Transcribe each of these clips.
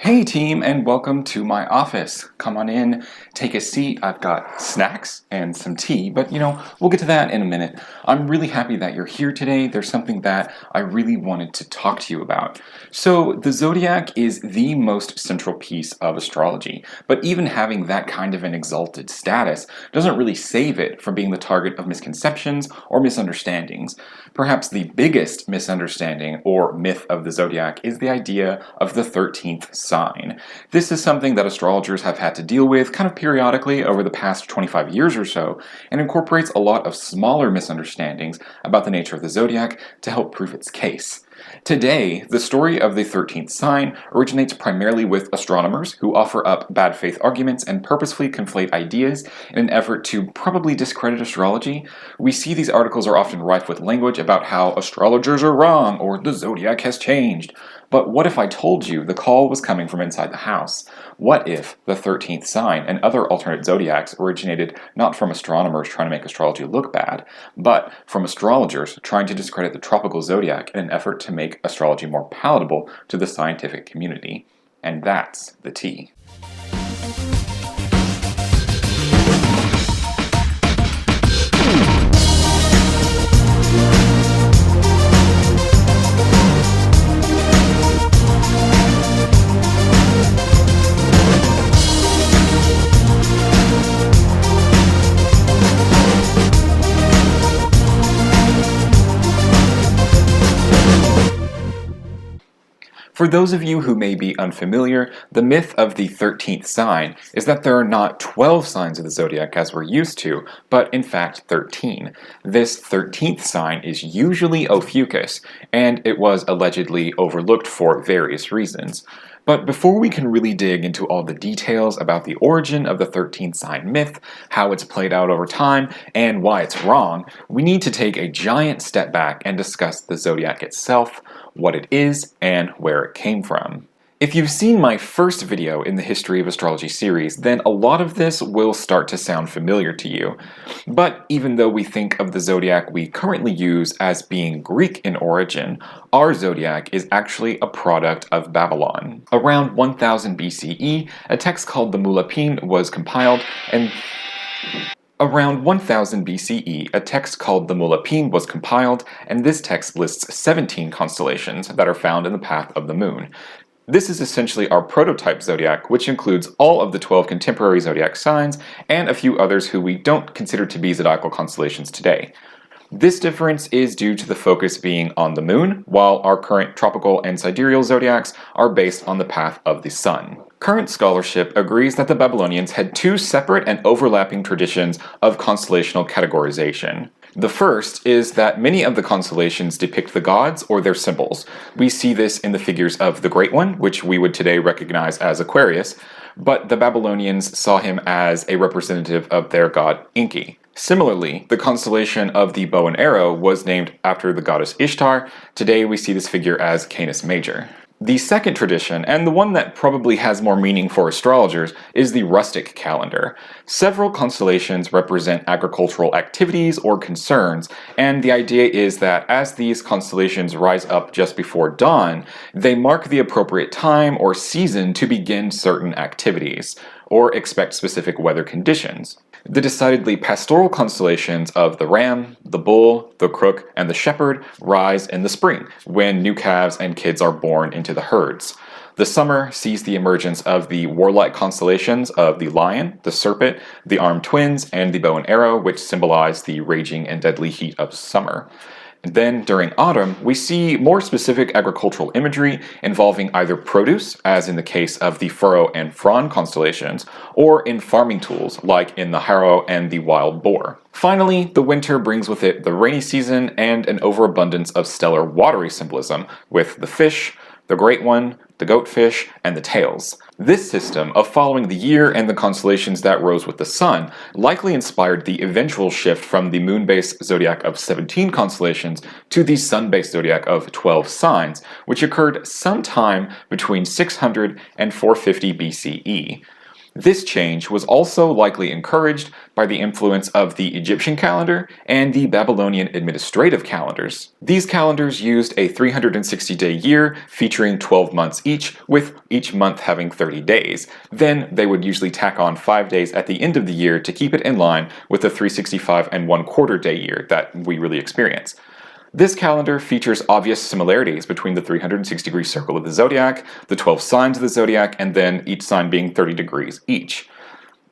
Hey team, and welcome to my office. Come on in, take a seat. I've got snacks and some tea, but we'll get to that in a minute. I'm really happy that you're here today. There's something that I really wanted to talk to you about. So, the zodiac is the most central piece of astrology, but even having that kind of an exalted status doesn't really save it from being the target of misconceptions or misunderstandings. Perhaps the biggest misunderstanding or myth of the zodiac is the idea of the 13th sign. This is something that astrologers have had to deal with kind of periodically over the past 25 years or so, and incorporates a lot of smaller misunderstandings about the nature of the zodiac to help prove its case. Today, the story of the 13th sign originates primarily with astronomers who offer up bad faith arguments and purposefully conflate ideas in an effort to probably discredit astrology. We see these articles are often rife with language about how astrologers are wrong or the zodiac has changed. But what if I told you the call was coming from inside the house? What if the 13th sign and other alternate zodiacs originated not from astronomers trying to make astrology look bad, but from astrologers trying to discredit the tropical zodiac in an effort to make astrology more palatable to the scientific community? And that's the tea. For those of you who may be unfamiliar, the myth of the 13th sign is that there are not 12 signs of the zodiac as we're used to, but in fact 13. This 13th sign is usually Ophiuchus, and it was allegedly overlooked for various reasons. But before we can really dig into all the details about the origin of the 13th sign myth, how it's played out over time, and why it's wrong, we need to take a giant step back and discuss the zodiac itself, what it is, and where it came from. If you've seen my first video in the History of Astrology series, then a lot of this will start to sound familiar to you. But even though we think of the zodiac we currently use as being Greek in origin, our zodiac is actually a product of Babylon. Around 1000 BCE, a text called the Mulapin was compiled, and Around 1000 BCE, a text called the Mulapin was compiled, and this text lists 17 constellations that are found in the path of the moon. This is essentially our prototype zodiac, which includes all of the 12 contemporary zodiac signs and a few others who we don't consider to be zodiacal constellations today. This difference is due to the focus being on the moon, while our current tropical and sidereal zodiacs are based on the path of the sun. Current scholarship agrees that the Babylonians had two separate and overlapping traditions of constellational categorization. The first is that many of the constellations depict the gods or their symbols. We see this in the figures of the Great One, which we would today recognize as Aquarius, but the Babylonians saw him as a representative of their god Enki. Similarly, the constellation of the bow and arrow was named after the goddess Ishtar. Today we see this figure as Canis Major. The second tradition, and the one that probably has more meaning for astrologers, is the rustic calendar. Several constellations represent agricultural activities or concerns, and the idea is that as these constellations rise up just before dawn, they mark the appropriate time or season to begin certain activities, or expect specific weather conditions. The decidedly pastoral constellations of the ram, the bull, the crook, and the shepherd rise in the spring, when new calves and kids are born into the herds. The summer sees the emergence of the warlike constellations of the lion, the serpent, the armed twins, and the bow and arrow, which symbolize the raging and deadly heat of summer. And then, during autumn, we see more specific agricultural imagery involving either produce, as in the case of the furrow and frond constellations, or in farming tools, like in the harrow and the wild boar. Finally, the winter brings with it the rainy season and an overabundance of stellar watery symbolism, with the fish, the great one, the goatfish, and the tails. This system of following the year and the constellations that rose with the sun likely inspired the eventual shift from the moon-based zodiac of 17 constellations to the sun-based zodiac of 12 signs, which occurred sometime between 600 and 450 BCE. This change was also likely encouraged by the influence of the Egyptian calendar and the Babylonian administrative calendars. These calendars used a 360-day year featuring 12 months each, with each month having 30 days. Then they would usually tack on 5 days at the end of the year to keep it in line with the 365 and 1/4 day year that we really experience. This calendar features obvious similarities between the 360-degree circle of the zodiac, the 12 signs of the zodiac, and then each sign being 30 degrees each.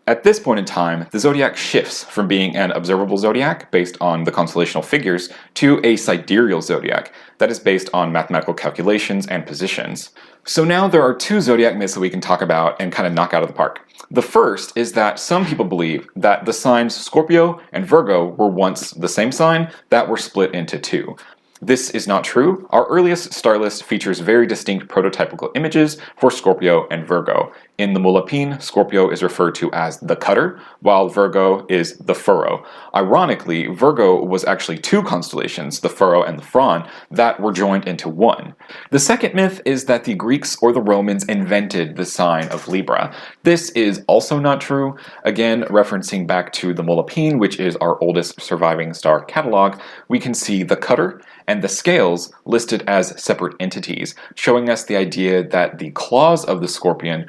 At this point in time, the zodiac shifts from being an observable zodiac based on the constellational figures to a sidereal zodiac that is based on mathematical calculations and positions. So now there are two zodiac myths that we can talk about and kind of knock out of the park. The first is that some people believe that the signs Scorpio and Virgo were once the same sign that were split into two. This is not true. Our earliest star list features very distinct prototypical images for Scorpio and Virgo. In the Mulapin, Scorpio is referred to as the cutter, while Virgo is the furrow. Ironically, Virgo was actually two constellations, the furrow and the fron, that were joined into one. The second myth is that the Greeks or the Romans invented the sign of Libra. This is also not true. Again, referencing back to the Mulapin, which is our oldest surviving star catalog, we can see the cutter and the scales listed as separate entities, showing us the idea that the claws of the scorpion,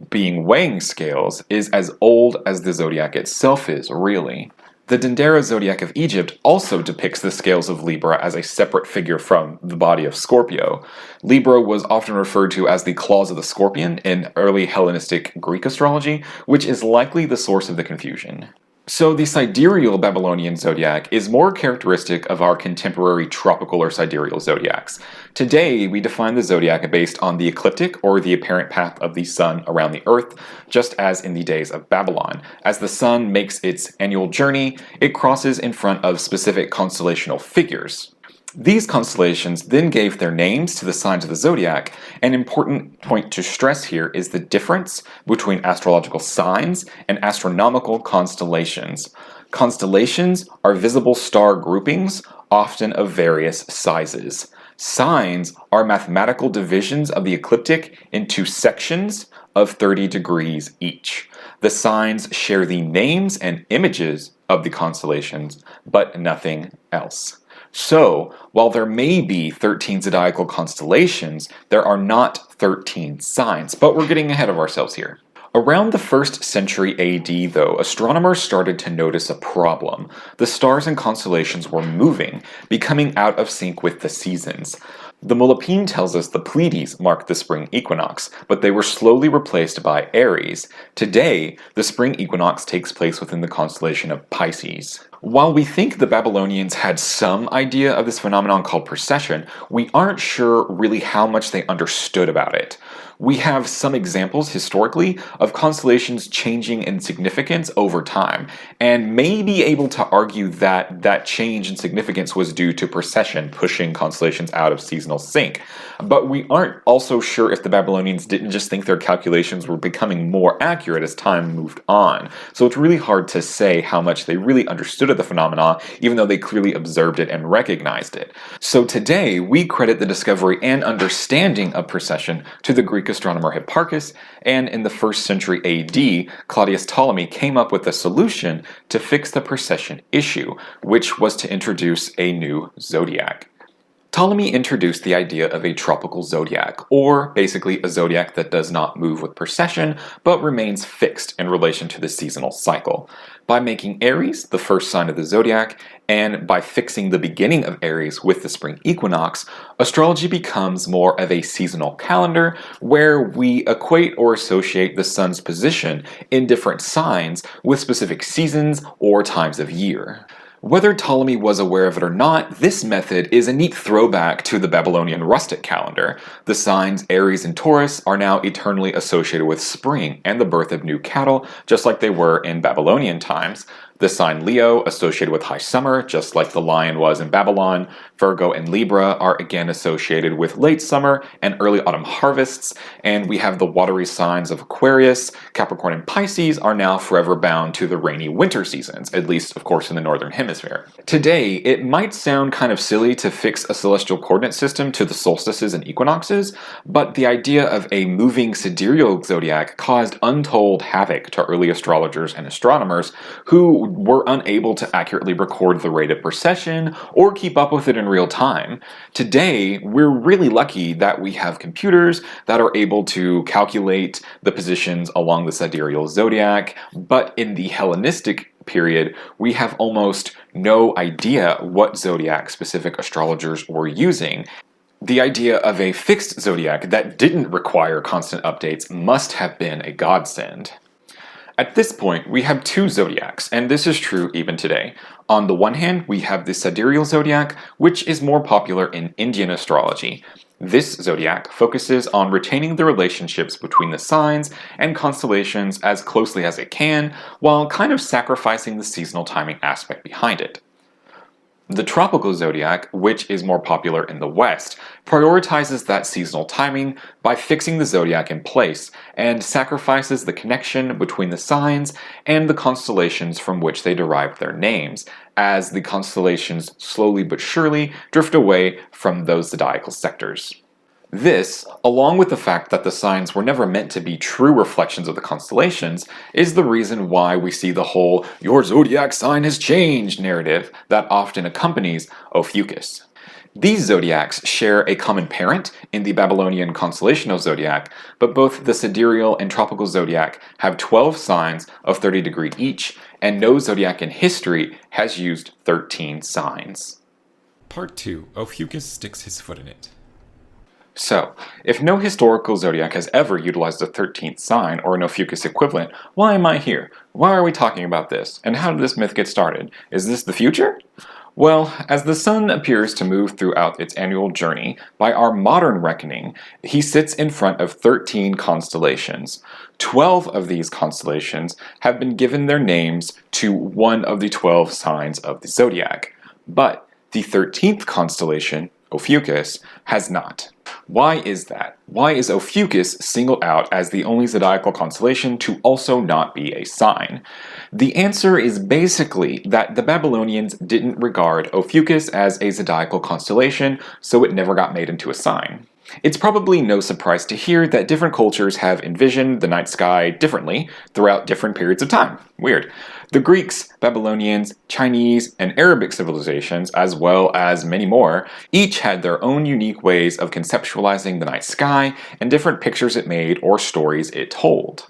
being weighing scales, is as old as the zodiac itself is, really. The Dendera zodiac of Egypt also depicts the scales of Libra as a separate figure from the body of Scorpio. Libra was often referred to as the claws of the scorpion in early Hellenistic Greek astrology, which is likely the source of the confusion. So the sidereal Babylonian zodiac is more characteristic of our contemporary tropical or sidereal zodiacs. Today, we define the zodiac based on the ecliptic or the apparent path of the sun around the earth, just as in the days of Babylon. As the sun makes its annual journey, it crosses in front of specific constellational figures. These constellations then gave their names to the signs of the zodiac. An important point to stress here is the difference between astrological signs and astronomical constellations. Constellations are visible star groupings, often of various sizes. Signs are mathematical divisions of the ecliptic into sections of 30 degrees each. The signs share the names and images of the constellations, but nothing else. So, while there may be 13 zodiacal constellations, there are not 13 signs, but we're getting ahead of ourselves here. Around the 1st century AD, though, astronomers started to notice a problem. The stars and constellations were moving, becoming out of sync with the seasons. The Mulapin tells us the Pleiades marked the spring equinox, but they were slowly replaced by Aries. Today, the spring equinox takes place within the constellation of Pisces. While we think the Babylonians had some idea of this phenomenon called precession, we aren't sure really how much they understood about it. We have some examples historically of constellations changing in significance over time, and may be able to argue that that change in significance was due to precession pushing constellations out of seasonal sync. But we aren't also sure if the Babylonians didn't just think their calculations were becoming more accurate as time moved on. So it's really hard to say how much they really understood of the phenomena, even though they clearly observed it and recognized it. So today, we credit the discovery and understanding of precession to the Greek astronomer Hipparchus, and in the 1st century AD, Claudius Ptolemy came up with a solution to fix the precession issue, which was to introduce a new zodiac. Ptolemy introduced the idea of a tropical zodiac, or basically a zodiac that does not move with precession, but remains fixed in relation to the seasonal cycle. By making Aries the first sign of the zodiac, and by fixing the beginning of Aries with the spring equinox, astrology becomes more of a seasonal calendar where we equate or associate the sun's position in different signs with specific seasons or times of year. Whether Ptolemy was aware of it or not, this method is a neat throwback to the Babylonian rustic calendar. The signs Aries and Taurus are now eternally associated with spring and the birth of new cattle, just like they were in Babylonian times. The sign Leo, associated with high summer, just like the lion was in Babylon. Virgo and Libra are again associated with late summer and early autumn harvests. And we have the watery signs of Aquarius. Capricorn and Pisces are now forever bound to the rainy winter seasons, at least, of course, in the northern hemisphere. Today, it might sound kind of silly to fix a celestial coordinate system to the solstices and equinoxes, but the idea of a moving sidereal zodiac caused untold havoc to early astrologers and astronomers who were unable to accurately record the rate of precession or keep up with it in real time. Today, we're really lucky that we have computers that are able to calculate the positions along the sidereal zodiac, but in the Hellenistic period, we have almost no idea what zodiac-specific astrologers were using. The idea of a fixed zodiac that didn't require constant updates must have been a godsend. At this point, we have two zodiacs, and this is true even today. On the one hand, we have the sidereal zodiac, which is more popular in Indian astrology. This zodiac focuses on retaining the relationships between the signs and constellations as closely as it can, while kind of sacrificing the seasonal timing aspect behind it. The tropical zodiac, which is more popular in the West, prioritizes that seasonal timing by fixing the zodiac in place and sacrifices the connection between the signs and the constellations from which they derive their names, as the constellations slowly but surely drift away from those zodiacal sectors. This, along with the fact that the signs were never meant to be true reflections of the constellations, is the reason why we see the whole "your zodiac sign has changed" narrative that often accompanies Ophiuchus. These zodiacs share a common parent in the Babylonian constellational zodiac, but both the sidereal and tropical zodiac have 12 signs of 30 degrees each, and no zodiac in history has used 13 signs. Part 2. Ophiuchus sticks his foot in it. So, if no historical zodiac has ever utilized a 13th sign or an Ophiuchus equivalent, why am I here? Why are we talking about this? And how did this myth get started? Is this the future? Well, as the sun appears to move throughout its annual journey, by our modern reckoning, he sits in front of 13 constellations. 12 of these constellations have been given their names to one of the 12 signs of the zodiac. But the 13th constellation, Ophiuchus, has not. Why is that? Why is Ophiuchus singled out as the only zodiacal constellation to also not be a sign? The answer is basically that the Babylonians didn't regard Ophiuchus as a zodiacal constellation, so it never got made into a sign. It's probably no surprise to hear that different cultures have envisioned the night sky differently throughout different periods of time. Weird. The Greeks, Babylonians, Chinese, and Arabic civilizations, as well as many more, each had their own unique ways of conceptualizing the night sky and different pictures it made or stories it told.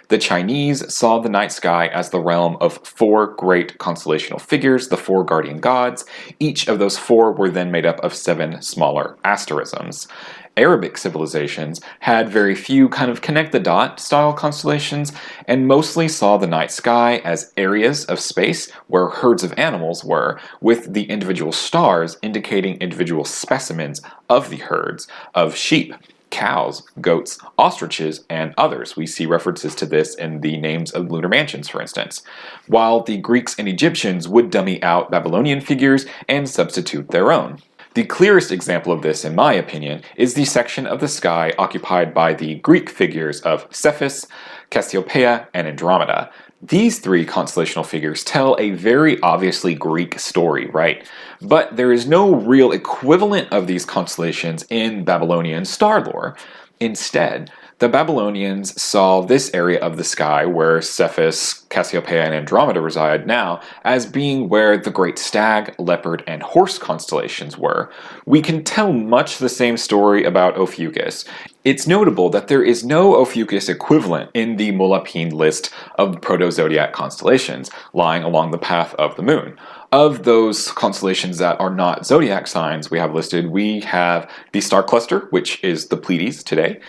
The Chinese saw the night sky as the realm of 4 great constellational figures, the 4 guardian gods. Each of those 4 were then made up of 7 smaller asterisms. Arabic civilizations had very few kind of connect-the-dot style constellations and mostly saw the night sky as areas of space where herds of animals were, with the individual stars indicating individual specimens of the herds of sheep, cows, goats, ostriches, and others. We see references to this in the names of lunar mansions, for instance. While the Greeks and Egyptians would dummy out Babylonian figures and substitute their own. The clearest example of this, in my opinion, is the section of the sky occupied by the Greek figures of Cephus, Cassiopeia, and Andromeda. These 3 constellational figures tell a very obviously Greek story, right? But there is no real equivalent of these constellations in Babylonian star lore. Instead, the Babylonians saw this area of the sky where Cephus, Cassiopeia, and Andromeda reside now as being where the great stag, leopard, and horse constellations were. We can tell much the same story about Ophiuchus. It's notable that there is no Ophiuchus equivalent in the Molapine list of proto-zodiac constellations lying along the path of the moon. Of those constellations that are not zodiac signs we have listed, we have the star cluster, which is the Pleiades today.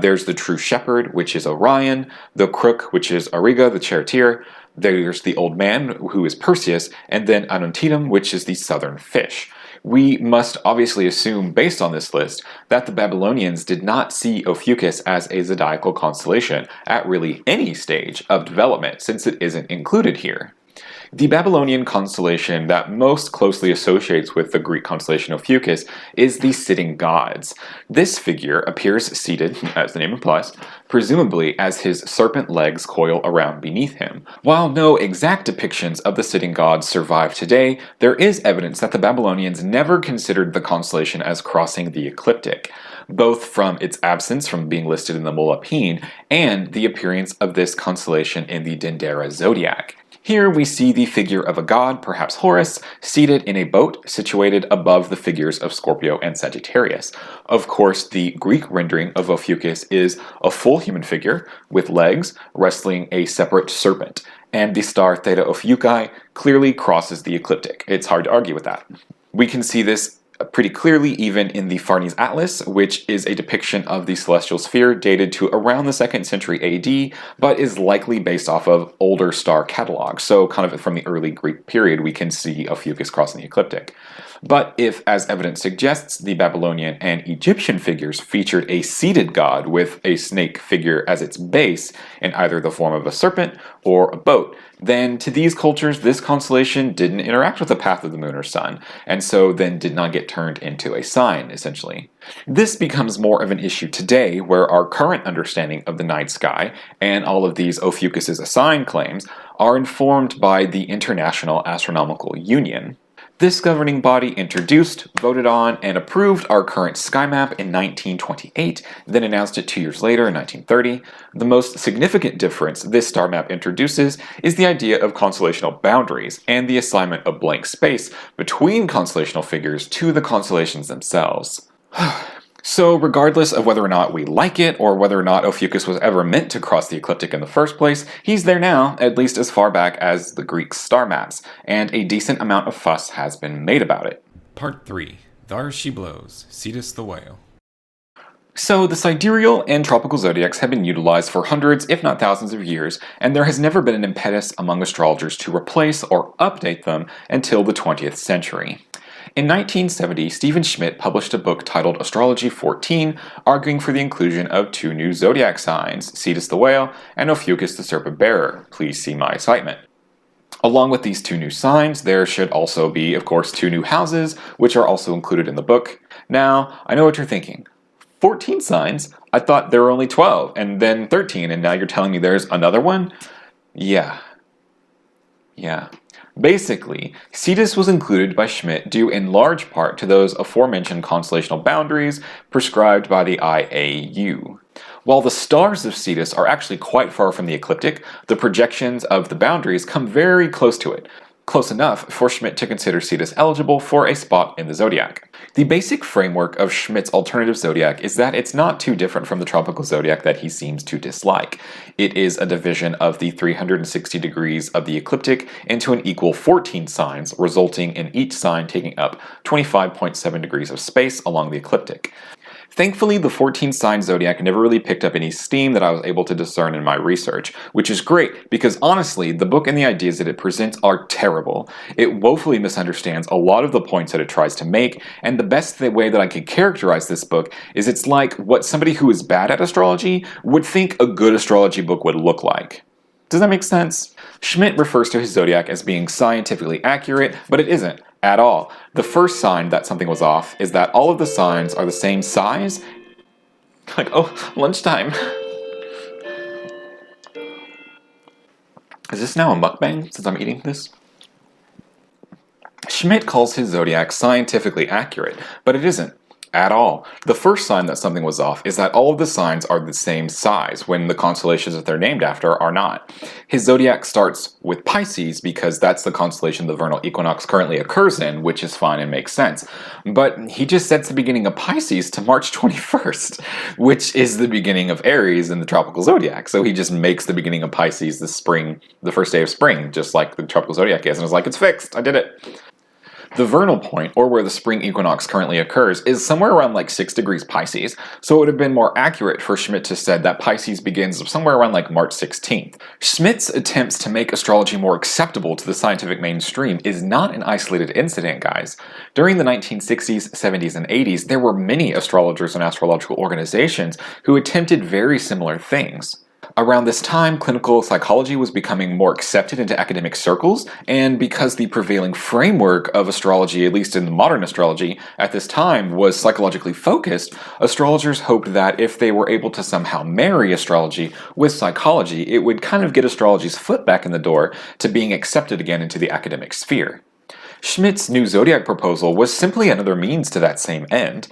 There's the true shepherd, which is Orion. The crook, which is Auriga, the charioteer. There's the old man, who is Perseus. And then Anuntitum, which is the southern fish. We must obviously assume, based on this list, that the Babylonians did not see Ophiuchus as a zodiacal constellation at really any stage of development, since it isn't included here. The Babylonian constellation that most closely associates with the Greek constellation Ophiuchus is the sitting gods. This figure appears seated, as the name implies, presumably as his serpent legs coil around beneath him. While no exact depictions of the sitting gods survive today, there is evidence that the Babylonians never considered the constellation as crossing the ecliptic, both from its absence from being listed in the Molapine and the appearance of this constellation in the Dendera zodiac. Here we see the figure of a god, perhaps Horus, seated in a boat situated above the figures of Scorpio and Sagittarius. Of course, the Greek rendering of Ophiuchus is a full human figure with legs wrestling a separate serpent, and the star Theta Ophiuchi clearly crosses the ecliptic. It's hard to argue with that. We can see this pretty clearly even in the Farnese Atlas, which is a depiction of the celestial sphere dated to around the 2nd century AD, but is likely based off of older star catalogs. So kind of from the early Greek period, we can see Ophiuchus crossing the ecliptic. But if, as evidence suggests, the Babylonian and Egyptian figures featured a seated god with a snake figure as its base in either the form of a serpent or a boat, then to these cultures, this constellation didn't interact with the path of the moon or sun, and so then did not get turned into a sign, essentially. This becomes more of an issue today, where our current understanding of the night sky and all of these Ophiuchus's sign claims are informed by the International Astronomical Union. This governing body introduced, voted on, and approved our current sky map in 1928, then announced it 2 years later in 1930. The most significant difference this star map introduces is the idea of constellational boundaries and the assignment of blank space between constellational figures to the constellations themselves. So regardless of whether or not we like it, or whether or not Ophiuchus was ever meant to cross the ecliptic in the first place, he's there now, at least as far back as the Greek star maps, and a decent amount of fuss has been made about it. Part 3. Thar she blows, Cetus the whale. So the sidereal and tropical zodiacs have been utilized for hundreds, if not thousands of years, and there has never been an impetus among astrologers to replace or update them until the 20th century. In 1970, Stephen Schmidt published a book titled Astrology 14, arguing for the inclusion of 2 new zodiac signs, Cetus the whale and Ophiuchus the serpent bearer. Please see my citement. Along with these 2 new signs, there should also be, of course, 2 new houses, which are also included in the book. Now, I know what you're thinking. 14 signs? I thought there were only 12, and then 13, and now you're telling me there's another one? Yeah. Basically, Cetus was included by Schmidt due in large part to those aforementioned constellational boundaries prescribed by the IAU. While the stars of Cetus are actually quite far from the ecliptic, the projections of the boundaries come very close to it. Close enough for Schmidt to consider Cetus eligible for a spot in the zodiac. The basic framework of Schmidt's alternative zodiac is that it's not too different from the tropical zodiac that he seems to dislike. It is a division of the 360 degrees of the ecliptic into an equal 14 signs, resulting in each sign taking up 25.7 degrees of space along the ecliptic. Thankfully, the 14-sign zodiac never really picked up any steam that I was able to discern in my research, which is great because honestly, the book and the ideas that it presents are terrible. It woefully misunderstands a lot of the points that it tries to make, and the best way that I could characterize this book is it's like what somebody who is bad at astrology would think a good astrology book would look like. Does that make sense? Schmidt refers to his zodiac as being scientifically accurate, but it isn't at all. The first sign that something was off is that all of the signs are the same size. Like, oh, lunchtime. Is this now a mukbang since I'm eating this? Schmidt calls his zodiac scientifically accurate, but it isn't. At all. The first sign that something was off is that all of the signs are the same size when the constellations that they're named after are not. His zodiac starts with Pisces because that's the constellation the vernal equinox currently occurs in, which is fine and makes sense. But he just sets the beginning of Pisces to March 21st, which is the beginning of Aries in the tropical zodiac. So he just makes the beginning of Pisces the first day of spring, just like the tropical zodiac is, and is like, it's fixed, I did it. The vernal point, or where the spring equinox currently occurs, is somewhere around like 6 degrees Pisces, so it would have been more accurate for Schmidt to said that Pisces begins somewhere around like March 16th. Schmidt's attempts to make astrology more acceptable to the scientific mainstream is not an isolated incident, guys. During the 1960s, 70s, and 80s, there were many astrologers and astrological organizations who attempted very similar things. Around this time, clinical psychology was becoming more accepted into academic circles, and because the prevailing framework of astrology, at least in modern astrology, at this time was psychologically focused, astrologers hoped that if they were able to somehow marry astrology with psychology, it would kind of get astrology's foot back in the door to being accepted again into the academic sphere. Schmidt's new zodiac proposal was simply another means to that same end.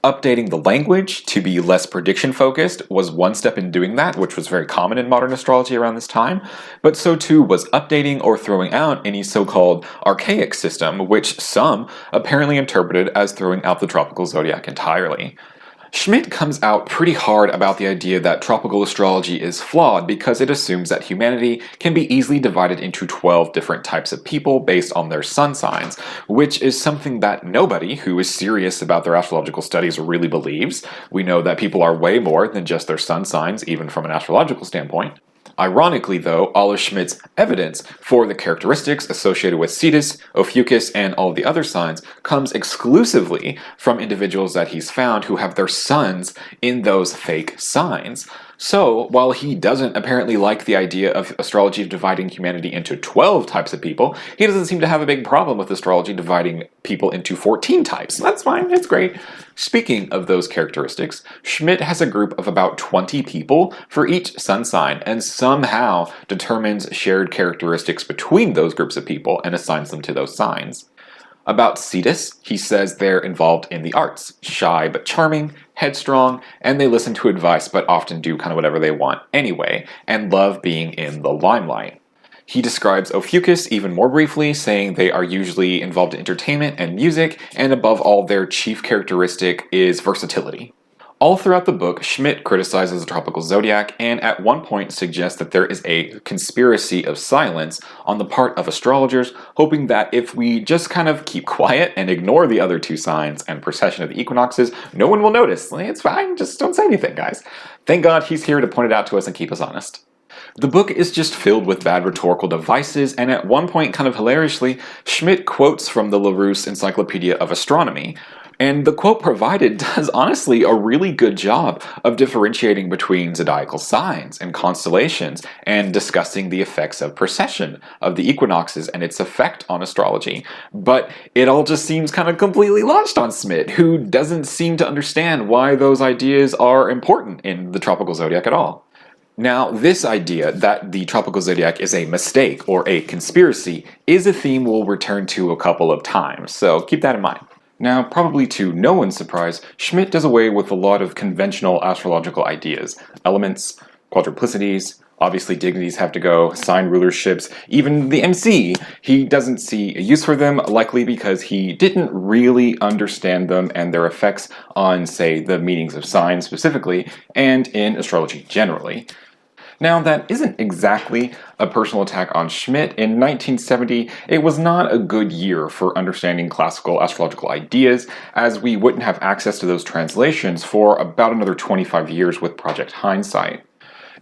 Updating the language to be less prediction-focused was one step in doing that, which was very common in modern astrology around this time, but so too was updating or throwing out any so-called archaic system, which some apparently interpreted as throwing out the tropical zodiac entirely. Schmidt comes out pretty hard about the idea that tropical astrology is flawed because it assumes that humanity can be easily divided into 12 different types of people based on their sun signs, which is something that nobody who is serious about their astrological studies really believes. We know that people are way more than just their sun signs, even from an astrological standpoint. Ironically, though, all of Schmidt's evidence for the characteristics associated with Cetus, Ophiuchus, and all the other signs comes exclusively from individuals that he's found who have their suns in those fake signs. So, while he doesn't apparently like the idea of astrology dividing humanity into 12 types of people, he doesn't seem to have a big problem with astrology dividing people into 14 types. That's fine, it's great. Speaking of those characteristics, Schmidt has a group of about 20 people for each sun sign and somehow determines shared characteristics between those groups of people and assigns them to those signs. About Cetus, he says they're involved in the arts, shy but charming, headstrong, and they listen to advice but often do kind of whatever they want anyway, and love being in the limelight. He describes Ophiuchus even more briefly, saying they are usually involved in entertainment and music, and above all, their chief characteristic is versatility. All throughout the book, Schmidt criticizes the tropical zodiac and at one point suggests that there is a conspiracy of silence on the part of astrologers, hoping that if we just kind of keep quiet and ignore the other two signs and precession of the equinoxes, no one will notice. It's fine, just don't say anything, guys. Thank God he's here to point it out to us and keep us honest. The book is just filled with bad rhetorical devices, and at one point, kind of hilariously, Schmidt quotes from the Larousse Encyclopedia of Astronomy. And the quote provided does honestly a really good job of differentiating between zodiacal signs and constellations and discussing the effects of precession of the equinoxes and its effect on astrology. But it all just seems kind of completely lost on Schmidt, who doesn't seem to understand why those ideas are important in the tropical zodiac at all. Now, this idea that the tropical zodiac is a mistake or a conspiracy is a theme we'll return to a couple of times, so keep that in mind. Now, probably to no one's surprise, Schmidt does away with a lot of conventional astrological ideas. Elements, quadruplicities, obviously dignities have to go, sign rulerships, even the MC. He doesn't see a use for them, likely because he didn't really understand them and their effects on, say, the meanings of signs specifically, and in astrology generally. Now, that isn't exactly a personal attack on Schmidt. In 1970, it was not a good year for understanding classical astrological ideas, as we wouldn't have access to those translations for about another 25 years with Project Hindsight.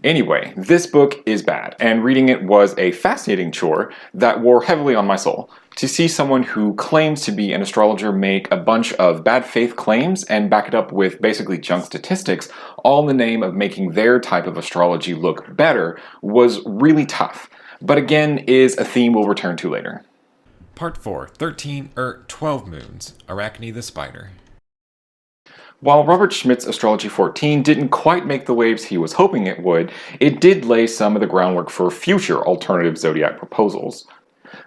Anyway, this book is bad, and reading it was a fascinating chore that wore heavily on my soul. To see someone who claims to be an astrologer make a bunch of bad faith claims and back it up with basically junk statistics, all in the name of making their type of astrology look better, was really tough. But again, is a theme we'll return to later. Part 4, 12 moons, Arachne the spider. While Robert Schmidt's Astrology 14 didn't quite make the waves he was hoping it would, it did lay some of the groundwork for future alternative zodiac proposals.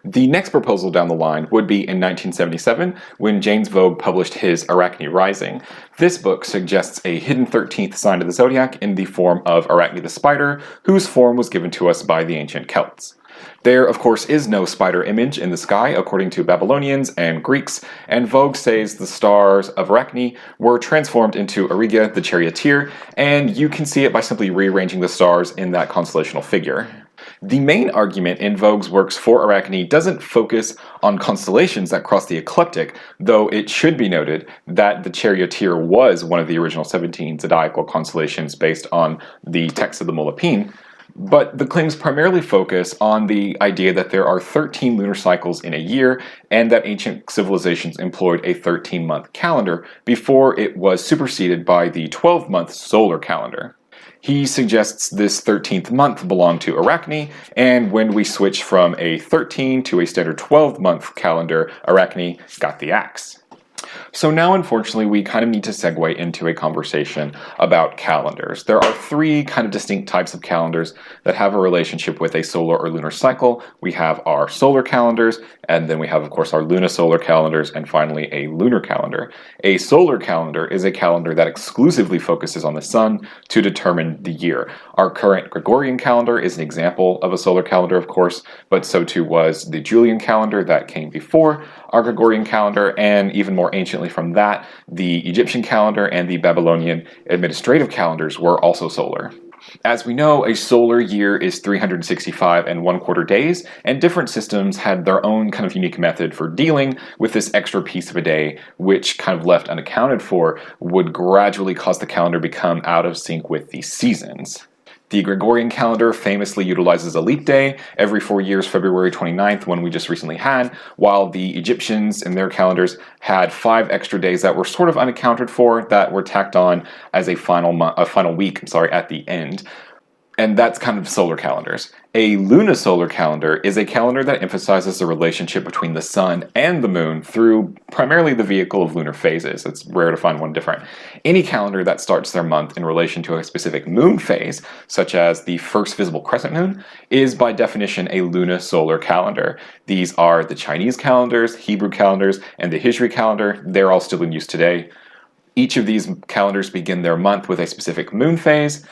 The next proposal down the line would be in 1977, when James Vogue published his Arachne Rising. This book suggests a hidden 13th sign of the zodiac in the form of Arachne the spider, whose form was given to us by the ancient Celts. There, of course, is no spider image in the sky, according to Babylonians and Greeks, and Vogue says the stars of Arachne were transformed into Auriga, the charioteer, and you can see it by simply rearranging the stars in that constellational figure. The main argument in Vogue's works for Arachne doesn't focus on constellations that cross the ecliptic, though it should be noted that the charioteer was one of the original 17 zodiacal constellations based on the text of the Molopine. But the claims primarily focus on the idea that there are 13 lunar cycles in a year, and that ancient civilizations employed a 13-month calendar before it was superseded by the 12-month solar calendar. He suggests this 13th month belonged to Arachne, and when we switch from a 13 to a standard 12-month calendar, Arachne got the axe. So now, unfortunately, we kind of need to segue into a conversation about calendars. There are three kind of distinct types of calendars that have a relationship with a solar or lunar cycle. We have our solar calendars, and then we have, of course, our lunisolar calendars, and finally, a lunar calendar. A solar calendar is a calendar that exclusively focuses on the sun to determine the year. Our current Gregorian calendar is an example of a solar calendar, of course, but so too was the Julian calendar that came before our Gregorian calendar, and even more anciently from that, the Egyptian calendar and the Babylonian administrative calendars were also solar. As we know, a solar year is 365 and 1/4 days, and different systems had their own kind of unique method for dealing with this extra piece of a day, which, kind of left unaccounted for, would gradually cause the calendar to become out of sync with the seasons. The Gregorian calendar famously utilizes a leap day every 4 years, February 29th, one we just recently had, while the Egyptians in their calendars had 5 extra days that were sort of unaccounted for, that were tacked on as a final week, at the end. And that's kind of solar calendars. A lunisolar calendar is a calendar that emphasizes the relationship between the sun and the moon through primarily the vehicle of lunar phases. It's rare to find one different. Any calendar that starts their month in relation to a specific moon phase, such as the first visible crescent moon, is by definition a lunisolar calendar. These are the Chinese calendars, Hebrew calendars, and the Hijri calendar. They're all still in use today. Each of these calendars begin their month with a specific moon phase.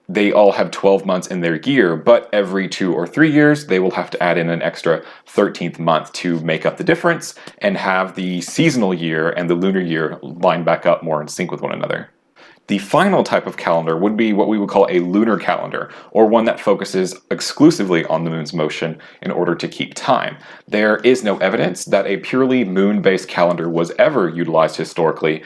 They all have 12 months in their year, but every 2 or 3 years, they will have to add in an extra 13th month to make up the difference and have the seasonal year and the lunar year line back up more in sync with one another. The final type of calendar would be what we would call a lunar calendar, or one that focuses exclusively on the moon's motion in order to keep time. There is no evidence that a purely moon-based calendar was ever utilized historically,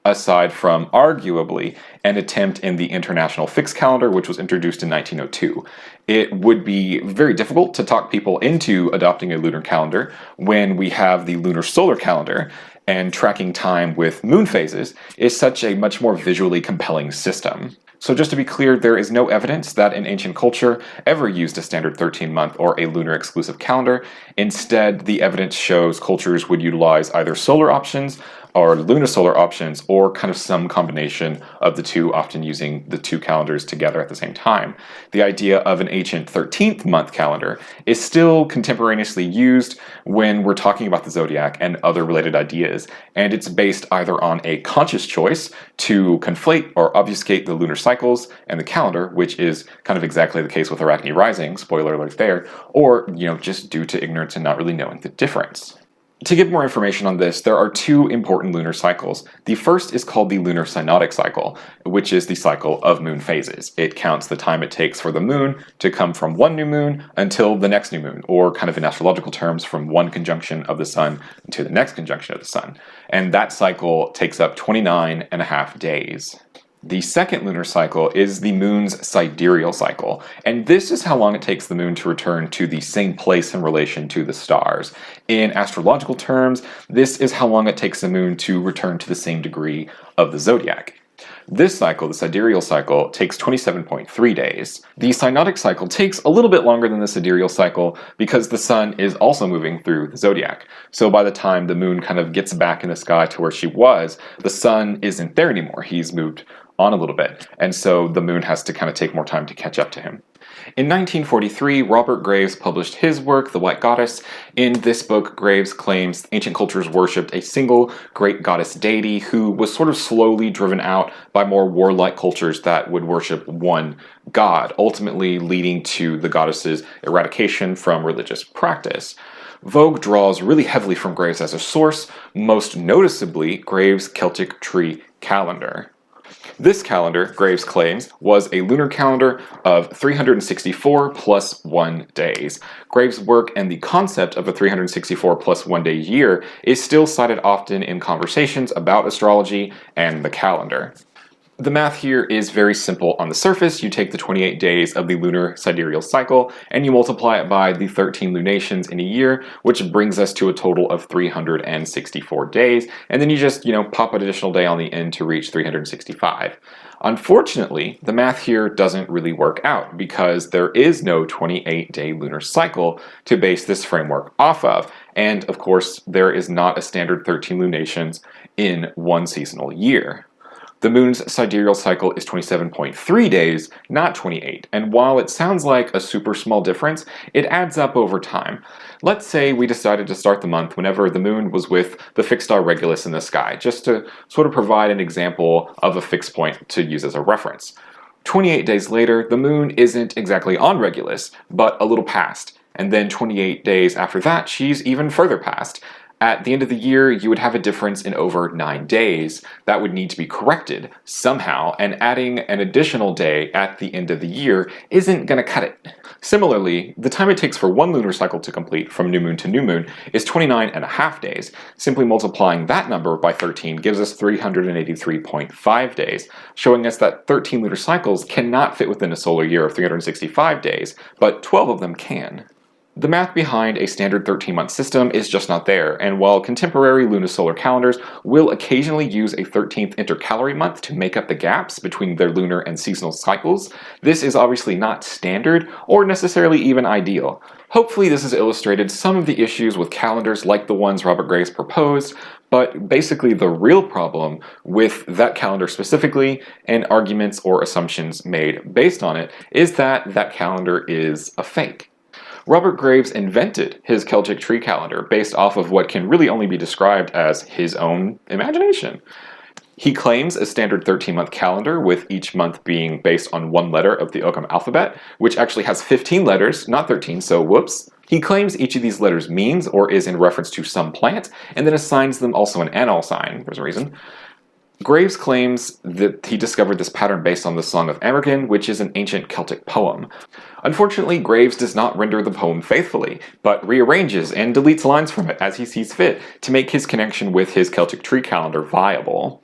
aside from, arguably, an attempt in the International Fixed Calendar, which was introduced in 1902. It would be very difficult to talk people into adopting a lunar calendar when we have the lunar solar calendar, and tracking time with moon phases is such a much more visually compelling system. So just to be clear, there is no evidence that an ancient culture ever used a standard 13-month or a lunar exclusive calendar. Instead, the evidence shows cultures would utilize either solar options or lunisolar options, or kind of some combination of the two, often using the two calendars together at the same time. The idea of an ancient 13th month calendar is still contemporaneously used when we're talking about the zodiac and other related ideas, and it's based either on a conscious choice to conflate or obfuscate the lunar cycles and the calendar, which is kind of exactly the case with Arachne rising, spoiler alert there, or, just due to ignorance and not really knowing the difference. To give more information on this, there are 2 important lunar cycles. The first is called the lunar synodic cycle, which is the cycle of moon phases. It counts the time it takes for the moon to come from one new moon until the next new moon, or kind of in astrological terms, from one conjunction of the sun to the next conjunction of the sun. And that cycle takes up 29.5 days. The second lunar cycle is the moon's sidereal cycle, and this is how long it takes the moon to return to the same place in relation to the stars. In astrological terms, this is how long it takes the moon to return to the same degree of the zodiac. This cycle, the sidereal cycle, takes 27.3 days. The synodic cycle takes a little bit longer than the sidereal cycle because the sun is also moving through the zodiac. So by the time the moon kind of gets back in the sky to where she was, the sun isn't there anymore. He's moved on a little bit, and so the moon has to kind of take more time to catch up to him. In 1943, Robert Graves published his work, The White Goddess. In this book, Graves claims ancient cultures worshipped a single great goddess deity who was sort of slowly driven out by more warlike cultures that would worship one god, ultimately leading to the goddess's eradication from religious practice. Vogue draws really heavily from Graves as a source, most noticeably Graves' Celtic tree calendar. This calendar, Graves claims, was a lunar calendar of 364 plus 1 days. Graves' work and the concept of a 364 plus 1 day year is still cited often in conversations about astrology and the calendar. The math here is very simple on the surface. You take the 28 days of the lunar sidereal cycle and you multiply it by the 13 lunations in a year, which brings us to a total of 364 days. And then you just, pop an additional day on the end to reach 365. Unfortunately, the math here doesn't really work out because there is no 28-day lunar cycle to base this framework off of. And of course, there is not a standard 13 lunations in one seasonal year. The moon's sidereal cycle is 27.3 days, not 28, and while it sounds like a super small difference, it adds up over time. Let's say we decided to start the month whenever the moon was with the fixed star Regulus in the sky, just to sort of provide an example of a fixed point to use as a reference. 28 days later, the moon isn't exactly on Regulus, but a little past, and then 28 days after that, she's even further past. At the end of the year, you would have a difference in over 9 days. That would need to be corrected somehow, and adding an additional day at the end of the year isn't going to cut it. Similarly, the time it takes for one lunar cycle to complete from new moon to new moon is 29.5 days. Simply multiplying that number by 13 gives us 383.5 days, showing us that 13 lunar cycles cannot fit within a solar year of 365 days, but 12 of them can. The math behind a standard 13-month system is just not there, and while contemporary lunisolar calendars will occasionally use a 13th intercalary month to make up the gaps between their lunar and seasonal cycles, this is obviously not standard or necessarily even ideal. Hopefully this has illustrated some of the issues with calendars like the ones Robert Graves proposed, but basically the real problem with that calendar specifically, and arguments or assumptions made based on it, is that that calendar is a fake. Robert Graves invented his Celtic tree calendar based off of what can really only be described as his own imagination. He claims a standard 13-month calendar with each month being based on one letter of the Ogham alphabet, which actually has 15 letters, not 13, so whoops. He claims each of these letters means or is in reference to some plant, and then assigns them also an annual sign. There's a reason. Graves claims that he discovered this pattern based on the Song of Amergin, which is an ancient Celtic poem. Unfortunately, Graves does not render the poem faithfully, but rearranges and deletes lines from it as he sees fit to make his connection with his Celtic tree calendar viable.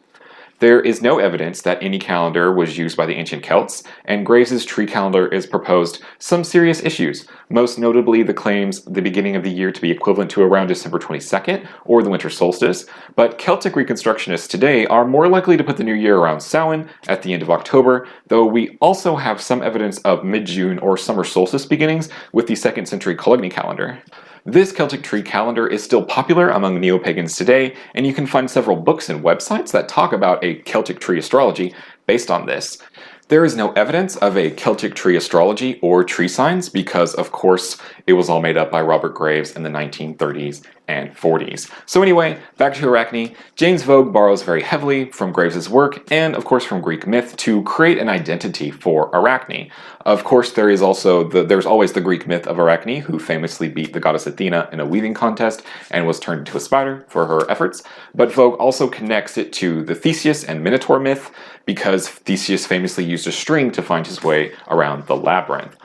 There is no evidence that any calendar was used by the ancient Celts, and Graves's tree calendar is proposed some serious issues, most notably the claims the beginning of the year to be equivalent to around December 22nd, or the winter solstice, but Celtic reconstructionists today are more likely to put the new year around Samhain, at the end of October, though we also have some evidence of mid-June or summer solstice beginnings with the 2nd century Coligny calendar. This Celtic tree calendar is still popular among neo-pagans today, and you can find several books and websites that talk about a Celtic tree astrology based on this. There is no evidence of a Celtic tree astrology or tree signs because, of course, it was all made up by Robert Graves in the 1930s and 40s. So anyway, back to Arachne. James Vogue borrows very heavily from Graves's work and, of course, from Greek myth to create an identity for Arachne. Of course, there's always the Greek myth of Arachne, who famously beat the goddess Athena in a weaving contest and was turned into a spider for her efforts. But Vogue also connects it to the Theseus and Minotaur myth because Theseus famously used a string to find his way around the labyrinth.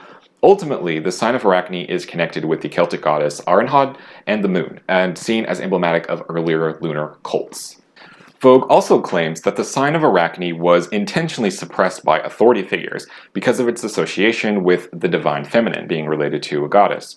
Ultimately, the sign of Arachne is connected with the Celtic goddess Arenhod and the moon, and seen as emblematic of earlier lunar cults. Vogue also claims that the sign of Arachne was intentionally suppressed by authority figures because of its association with the divine feminine, being related to a goddess.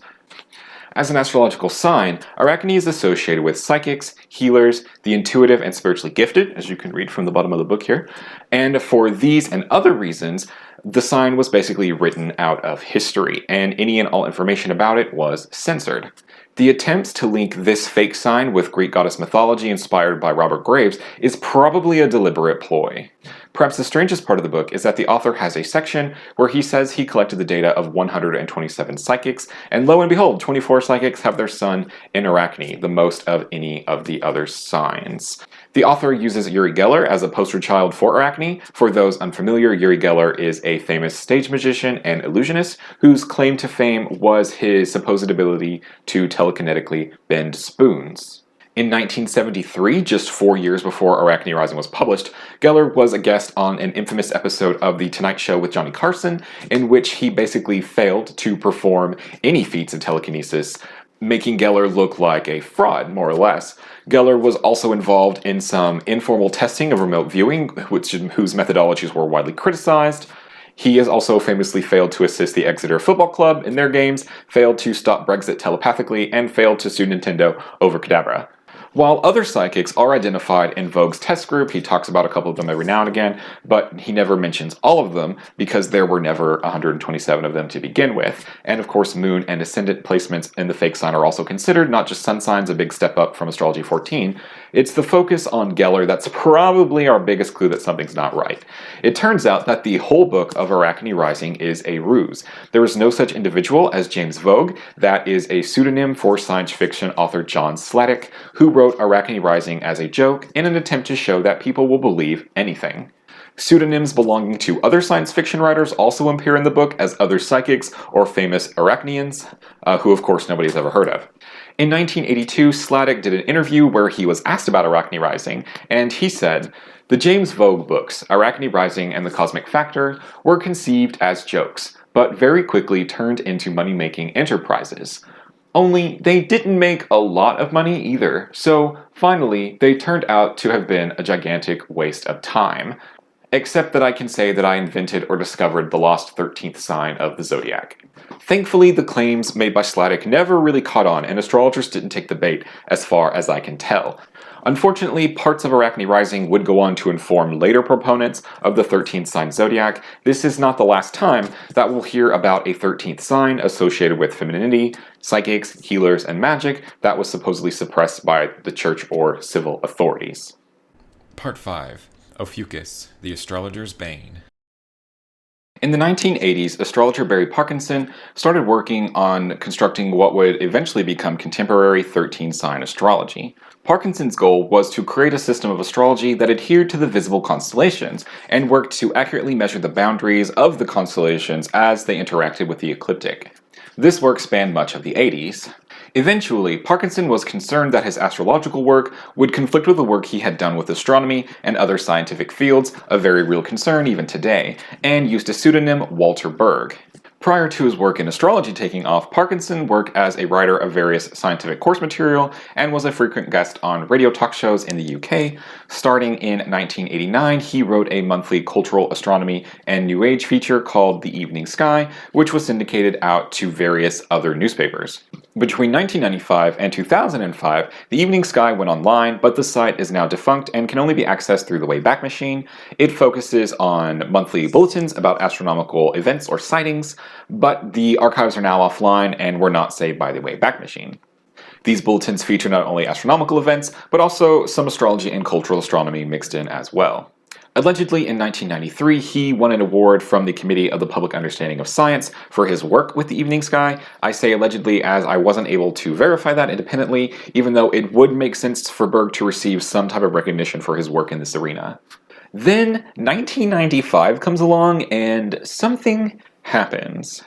As an astrological sign, Arachne is associated with psychics, healers, the intuitive and spiritually gifted, as you can read from the bottom of the book here, and for these and other reasons, the sign was basically written out of history, and any and all information about it was censored. The attempts to link this fake sign with Greek goddess mythology inspired by Robert Graves is probably a deliberate ploy. Perhaps the strangest part of the book is that the author has a section where he says he collected the data of 127 psychics, and lo and behold, 24 psychics have their sun in Arachne, the most of any of the other signs. The author uses Uri Geller as a poster child for Arachne. For those unfamiliar, Uri Geller is a famous stage magician and illusionist whose claim to fame was his supposed ability to telekinetically bend spoons. In 1973, just 4 years before Arachne Rising was published, Geller was a guest on an infamous episode of The Tonight Show with Johnny Carson, in which he basically failed to perform any feats of telekinesis, making Geller look like a fraud, more or less. Geller was also involved in some informal testing of remote viewing, whose methodologies were widely criticized. He has also famously failed to assist the Exeter Football Club in their games, failed to stop Brexit telepathically, and failed to sue Nintendo over Kadabra. While other psychics are identified in Vogue's test group, he talks about a couple of them every now and again, but he never mentions all of them because there were never 127 of them to begin with. And of course, moon and ascendant placements in the fake sign are also considered, not just sun signs, a big step up from Astrology 14. It's the focus on Geller that's probably our biggest clue that something's not right. It turns out that the whole book of Arachne Rising is a ruse. There is no such individual as James Vogue. That is a pseudonym for science fiction author John Sladek, who wrote Arachne Rising as a joke in an attempt to show that people will believe anything. Pseudonyms belonging to other science fiction writers also appear in the book as other psychics or famous Arachnians, who of course nobody's ever heard of. In 1982, Sladek did an interview where he was asked about Arachne Rising, and he said, "The James Vogue books, Arachne Rising and the Cosmic Factor, were conceived as jokes, but very quickly turned into money-making enterprises. Only they didn't make a lot of money either, so finally they turned out to have been a gigantic waste of time. Except that I can say that I invented or discovered the lost 13th sign of the zodiac." Thankfully, the claims made by Sladek never really caught on, and astrologers didn't take the bait, as far as I can tell. Unfortunately, parts of Arachne Rising would go on to inform later proponents of the 13th sign zodiac. This is not the last time that we'll hear about a 13th sign associated with femininity, psychics, healers, and magic that was supposedly suppressed by the church or civil authorities. Part 5. Ophiuchus, the astrologer's bane. In the 1980s, astrologer Barry Parkinson started working on constructing what would eventually become contemporary 13-sign astrology. Parkinson's goal was to create a system of astrology that adhered to the visible constellations and worked to accurately measure the boundaries of the constellations as they interacted with the ecliptic. This work spanned much of the 80s. Eventually, Parkinson was concerned that his astrological work would conflict with the work he had done with astronomy and other scientific fields, a very real concern even today, and used a pseudonym, Walter Berg. Prior to his work in astrology taking off, Parkinson worked as a writer of various scientific course material and was a frequent guest on radio talk shows in the UK. Starting in 1989, he wrote a monthly cultural astronomy and New Age feature called The Evening Sky, which was syndicated out to various other newspapers. Between 1995 and 2005, The Evening Sky went online, but the site is now defunct and can only be accessed through the Wayback Machine. It focuses on monthly bulletins about astronomical events or sightings, but the archives are now offline and were not saved by the Wayback Machine. These bulletins feature not only astronomical events, but also some astrology and cultural astronomy mixed in as well. Allegedly, in 1993, he won an award from the Committee of the Public Understanding of Science for his work with the Evening Sky. I say allegedly as I wasn't able to verify that independently, even though it would make sense for Berg to receive some type of recognition for his work in this arena. Then, 1995 comes along and something happens.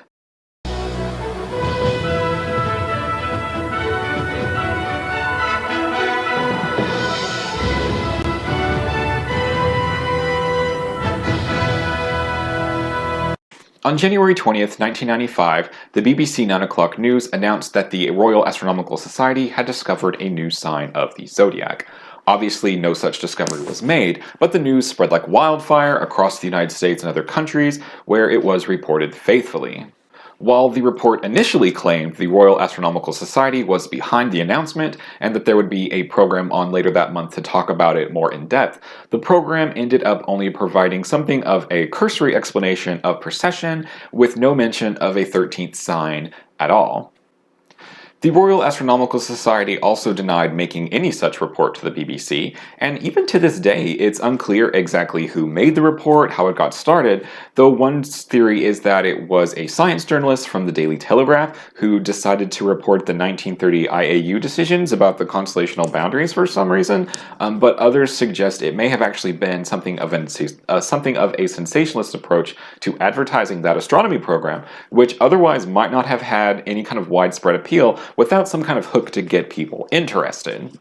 On January 20th, 1995, the BBC 9 o'clock news announced that the Royal Astronomical Society had discovered a new sign of the zodiac. Obviously, no such discovery was made, but the news spread like wildfire across the United States and other countries where it was reported faithfully. While the report initially claimed the Royal Astronomical Society was behind the announcement and that there would be a program on later that month to talk about it more in depth, the program ended up only providing something of a cursory explanation of precession with no mention of a 13th sign at all. The Royal Astronomical Society also denied making any such report to the BBC, and even to this day, it's unclear exactly who made the report, how it got started, though one theory is that it was a science journalist from the Daily Telegraph who decided to report the 1930 IAU decisions about the constellational boundaries for some reason, but others suggest it may have actually been something of a sensationalist approach to advertising that astronomy program, which otherwise might not have had any kind of widespread appeal without some kind of hook to get people interested.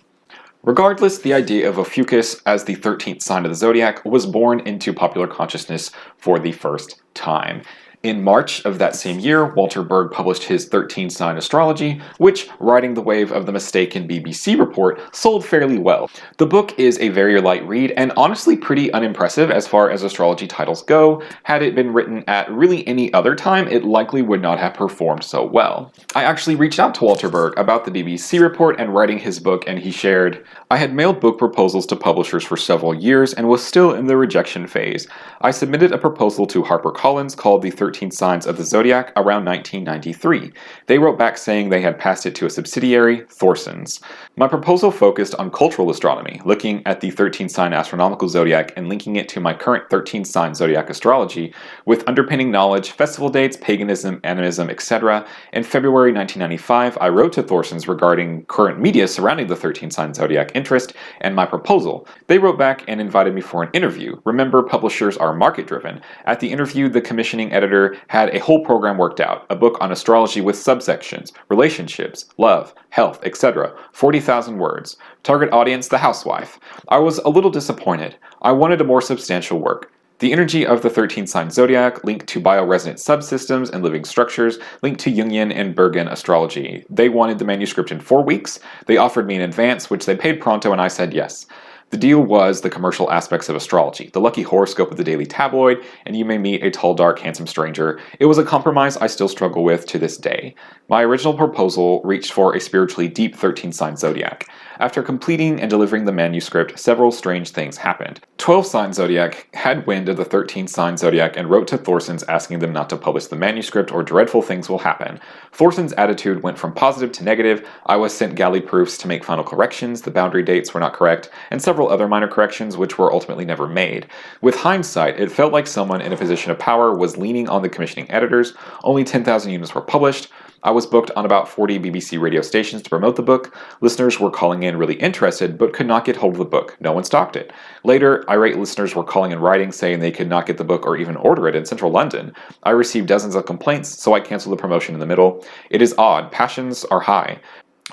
Regardless, the idea of Ophiuchus as the 13th sign of the zodiac was born into popular consciousness for the first time. In March of that same year, Walter Berg published his 13-sign astrology, which, riding the wave of the mistaken BBC report, sold fairly well. The book is a very light read and honestly pretty unimpressive as far as astrology titles go. Had it been written at really any other time, it likely would not have performed so well. I actually reached out to Walter Berg about the BBC report and writing his book, and he shared, "I had mailed book proposals to publishers for several years and was still in the rejection phase. I submitted a proposal to HarperCollins called The 13 Signs of the Zodiac around 1993. They wrote back saying they had passed it to a subsidiary, Thorson's. My proposal focused on cultural astronomy, looking at the 13-sign astronomical zodiac and linking it to my current 13-sign zodiac astrology, with underpinning knowledge, festival dates, paganism, animism, etc. In February 1995, I wrote to Thorson's regarding current media surrounding the 13-sign zodiac interest and my proposal. They wrote back and invited me for an interview. Remember, publishers are market-driven. At the interview, the commissioning editor had a whole program worked out, a book on astrology with subsections, relationships, love, health, etc. 40,000 words. Target audience, the housewife. I was a little disappointed. I wanted a more substantial work. The energy of the 13-sign zodiac, linked to bioresonant subsystems and living structures, linked to Jungian and Bergen astrology. They wanted the manuscript in 4 weeks. They offered me in advance, which they paid pronto, and I said yes. The deal was the commercial aspects of astrology, the lucky horoscope of the daily tabloid, and you may meet a tall, dark, handsome stranger. It was a compromise I still struggle with to this day. My original proposal reached for a spiritually deep 13-sign zodiac. After completing and delivering the manuscript, several strange things happened. 12-sign zodiac had wind of the 13-sign zodiac and wrote to Thorson's asking them not to publish the manuscript or dreadful things will happen. Thorson's attitude went from positive to negative. I was sent galley proofs to make final corrections, the boundary dates were not correct, and several other minor corrections which were ultimately never made. With hindsight, it felt like someone in a position of power was leaning on the commissioning editors. Only 10,000 units were published. I was booked on about 40 BBC radio stations to promote the book. Listeners were calling in really interested, but could not get hold of the book. No one stocked it. Later, irate listeners were calling and writing saying they could not get the book or even order it in central London. I received dozens of complaints, so I canceled the promotion in the middle. It is odd. Passions are high.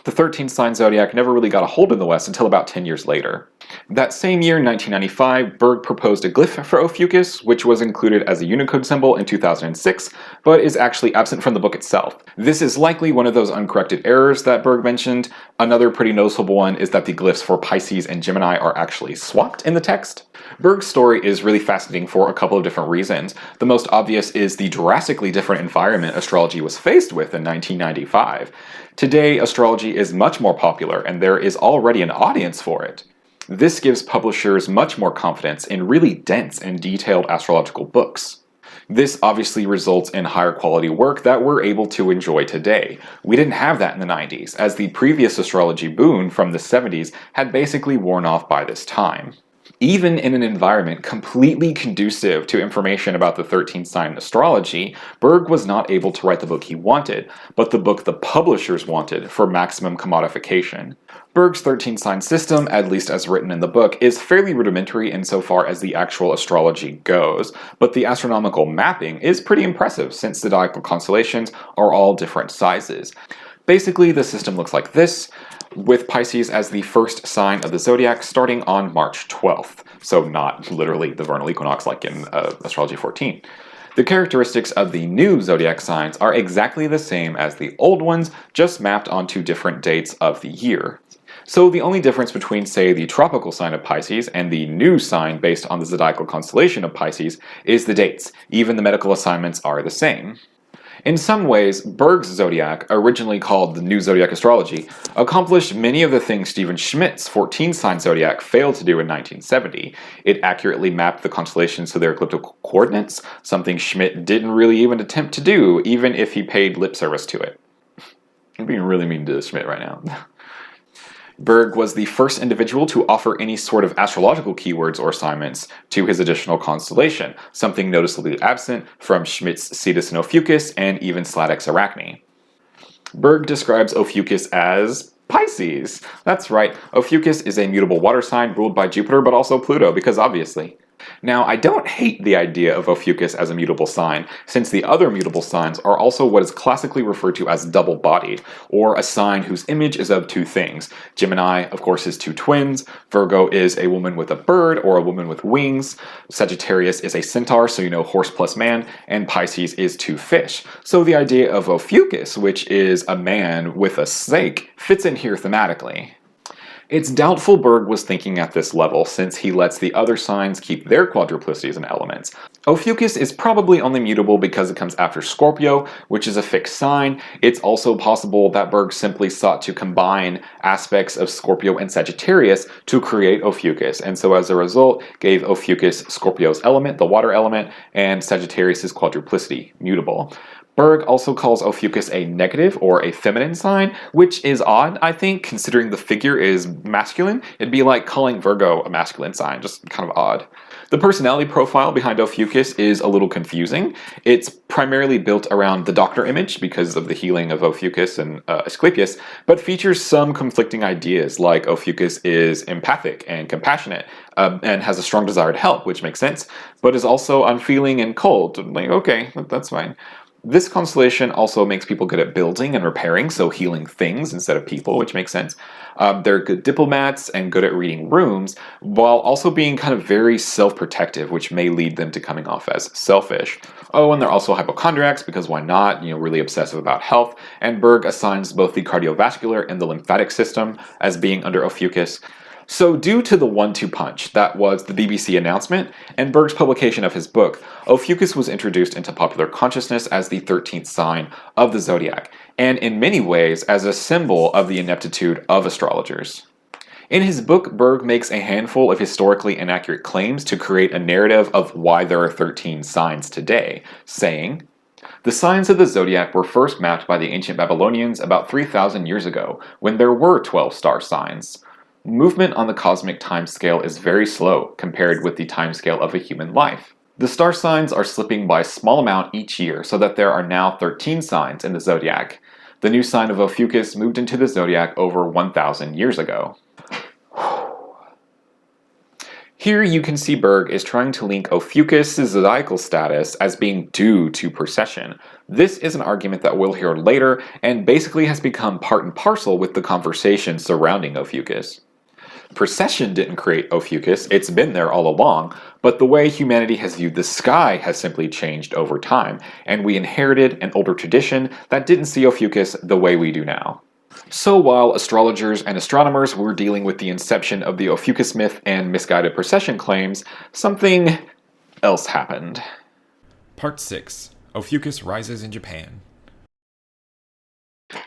The 13-sign zodiac never really got a hold in the West until about 10 years later. That same year, 1995, Berg proposed a glyph for Ophiuchus, which was included as a Unicode symbol in 2006, but is actually absent from the book itself. This is likely one of those uncorrected errors that Berg mentioned. Another pretty noticeable one is that the glyphs for Pisces and Gemini are actually swapped in the text. Berg's story is really fascinating for a couple of different reasons. The most obvious is the drastically different environment astrology was faced with in 1995. Today, astrology is much more popular, and there is already an audience for it. This gives publishers much more confidence in really dense and detailed astrological books. This obviously results in higher quality work that we're able to enjoy today. We didn't have that in the 90s, as the previous astrology boom from the 70s had basically worn off by this time. Even in an environment completely conducive to information about the 13-sign astrology, Berg was not able to write the book he wanted, but the book the publishers wanted for maximum commodification. Berg's 13-sign system, at least as written in the book, is fairly rudimentary insofar as the actual astrology goes, but the astronomical mapping is pretty impressive since the zodiacal constellations are all different sizes. Basically, the system looks like this, with Pisces as the first sign of the zodiac starting on March 12th, so not literally the vernal equinox like in Astrology 14. The characteristics of the new zodiac signs are exactly the same as the old ones, just mapped onto different dates of the year. So the only difference between, say, the tropical sign of Pisces and the new sign based on the zodiacal constellation of Pisces is the dates. Even the medical assignments are the same. In some ways, Berg's zodiac, originally called the New Zodiac Astrology, accomplished many of the things Stephen Schmidt's 14-sign zodiac failed to do in 1970. It accurately mapped the constellations to their ecliptical coordinates, something Schmidt didn't really even attempt to do, even if he paid lip service to it. I'm being really mean to Schmidt right now. Berg was the first individual to offer any sort of astrological keywords or assignments to his additional constellation, something noticeably absent from Schmidt's Cetus and Ophiuchus and even Sladek's Arachne. Berg describes Ophiuchus as Pisces. That's right, Ophiuchus is a mutable water sign ruled by Jupiter but also Pluto, because obviously. Now, I don't hate the idea of Ophiuchus as a mutable sign, since the other mutable signs are also what is classically referred to as double-bodied, or a sign whose image is of two things. Gemini, of course, is two twins, Virgo is a woman with a bird or a woman with wings, Sagittarius is a centaur, so you know horse plus man, and Pisces is two fish. So the idea of Ophiuchus, which is a man with a snake, fits in here thematically. It's doubtful Berg was thinking at this level, since he lets the other signs keep their quadruplicities and elements. Ophiuchus is probably only mutable because it comes after Scorpio, which is a fixed sign. It's also possible that Berg simply sought to combine aspects of Scorpio and Sagittarius to create Ophiuchus, and so as a result gave Ophiuchus Scorpio's element, the water element, and Sagittarius' quadruplicity, mutable. Berg also calls Ophiuchus a negative or a feminine sign, which is odd, I think, considering the figure is masculine. It'd be like calling Virgo a masculine sign, just kind of odd. The personality profile behind Ophiuchus is a little confusing. It's primarily built around the doctor image because of the healing of Ophiuchus and Asclepius, but features some conflicting ideas like Ophiuchus is empathic and compassionate and has a strong desire to help, which makes sense, but is also unfeeling and cold. Like, okay, that's fine. This constellation also makes people good at building and repairing, so healing things instead of people, which makes sense. They're good diplomats and good at reading rooms, while also being kind of very self-protective, which may lead them to coming off as selfish. Oh, and they're also hypochondriacs, because why not? Really obsessive about health. And Berg assigns both the cardiovascular and the lymphatic system as being under Ophiuchus. So due to the 1-2 punch that was the BBC announcement and Berg's publication of his book, Ophiuchus was introduced into popular consciousness as the 13th sign of the zodiac, and in many ways as a symbol of the ineptitude of astrologers. In his book, Berg makes a handful of historically inaccurate claims to create a narrative of why there are 13 signs today, saying, "The signs of the zodiac were first mapped by the ancient Babylonians about 3,000 years ago, when there were 12 star signs. Movement on the cosmic timescale is very slow compared with the timescale of a human life. The star signs are slipping by a small amount each year so that there are now 13 signs in the zodiac. The new sign of Ophiuchus moved into the zodiac over 1,000 years ago." Here you can see Berg is trying to link Ophiuchus' zodiacal status as being due to precession. This is an argument that we'll hear later and basically has become part and parcel with the conversation surrounding Ophiuchus. Precession didn't create Ophiuchus, it's been there all along, but the way humanity has viewed the sky has simply changed over time, and we inherited an older tradition that didn't see Ophiuchus the way we do now. So while astrologers and astronomers were dealing with the inception of the Ophiuchus myth and misguided precession claims, something else happened. Part 6. Ophiuchus rises in Japan.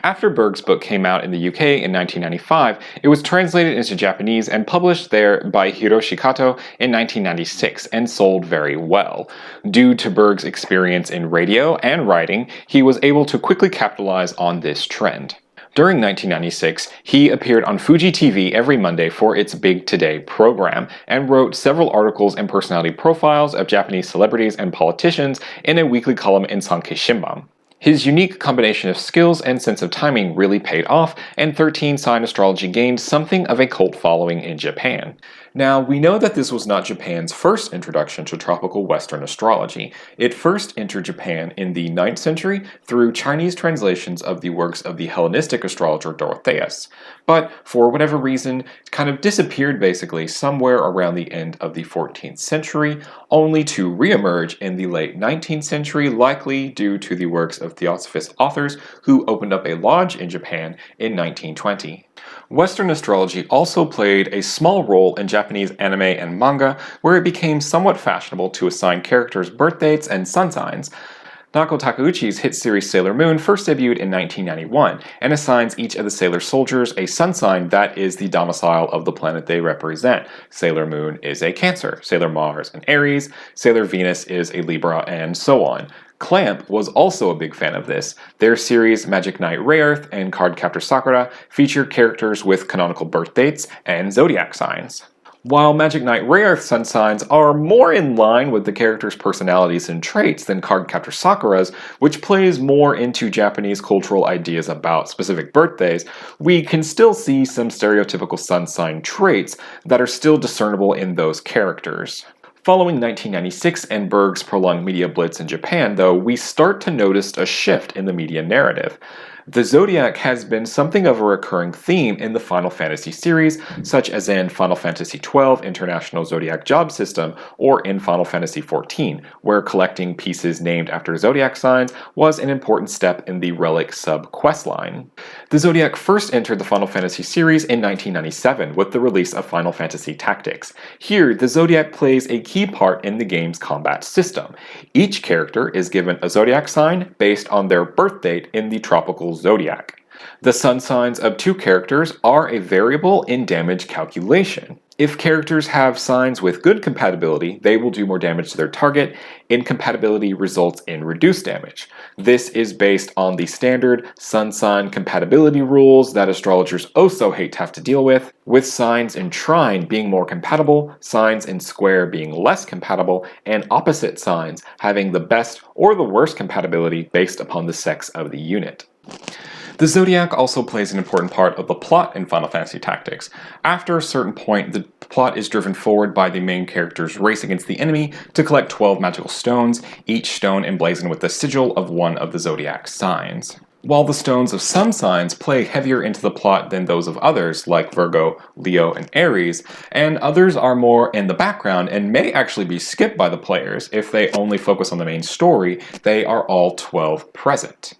After Berg's book came out in the UK in 1995, it was translated into Japanese and published there by Hiroshi Kato in 1996 and sold very well. Due to Berg's experience in radio and writing, he was able to quickly capitalize on this trend. During 1996, he appeared on Fuji TV every Monday for its Big Today program and wrote several articles and personality profiles of Japanese celebrities and politicians in a weekly column in Sankei Shimbun. His unique combination of skills and sense of timing really paid off, and 13-sign astrology gained something of a cult following in Japan. Now, we know that this was not Japan's first introduction to tropical Western astrology. It first entered Japan in the 9th century through Chinese translations of the works of the Hellenistic astrologer Dorotheus. But, for whatever reason, it kind of disappeared basically somewhere around the end of the 14th century, only to re-emerge in the late 19th century, likely due to the works of Theosophist authors who opened up a lodge in Japan in 1920. Western astrology also played a small role in Japanese anime and manga, where it became somewhat fashionable to assign characters birth dates and sun signs. Naoko Takeuchi's hit series Sailor Moon first debuted in 1991, and assigns each of the sailor soldiers a sun sign that is the domicile of the planet they represent. Sailor Moon is a Cancer, Sailor Mars an Aries, Sailor Venus is a Libra, and so on. Clamp was also a big fan of this. Their series Magic Knight Rayearth and Cardcaptor Sakura feature characters with canonical birth dates and zodiac signs. While Magic Knight Rayearth sun signs are more in line with the characters' personalities and traits than Cardcaptor Sakura's, which plays more into Japanese cultural ideas about specific birthdays, we can still see some stereotypical sun sign traits that are still discernible in those characters. Following 1996 and Berg's prolonged media blitz in Japan, though, we start to notice a shift in the media narrative. The zodiac has been something of a recurring theme in the Final Fantasy series, such as in Final Fantasy XII International Zodiac Job System or in Final Fantasy XIV, where collecting pieces named after zodiac signs was an important step in the Relic sub-questline. The zodiac first entered the Final Fantasy series in 1997 with the release of Final Fantasy Tactics. Here, the zodiac plays a key part in the game's combat system. Each character is given a zodiac sign based on their birth date in the tropical zodiac. The sun signs of two characters are a variable in damage calculation. If characters have signs with good compatibility, they will do more damage to their target. Incompatibility results in reduced damage. This is based on the standard sun sign compatibility rules that astrologers also hate to have to deal with signs in trine being more compatible, signs in square being less compatible, and opposite signs having the best or the worst compatibility based upon the sex of the unit. The zodiac also plays an important part of the plot in Final Fantasy Tactics. After a certain point, the plot is driven forward by the main character's race against the enemy to collect 12 magical stones, each stone emblazoned with the sigil of one of the zodiac signs. While the stones of some signs play heavier into the plot than those of others, like Virgo, Leo, and Aries, and others are more in the background and may actually be skipped by the players if they only focus on the main story, they are all 12 present.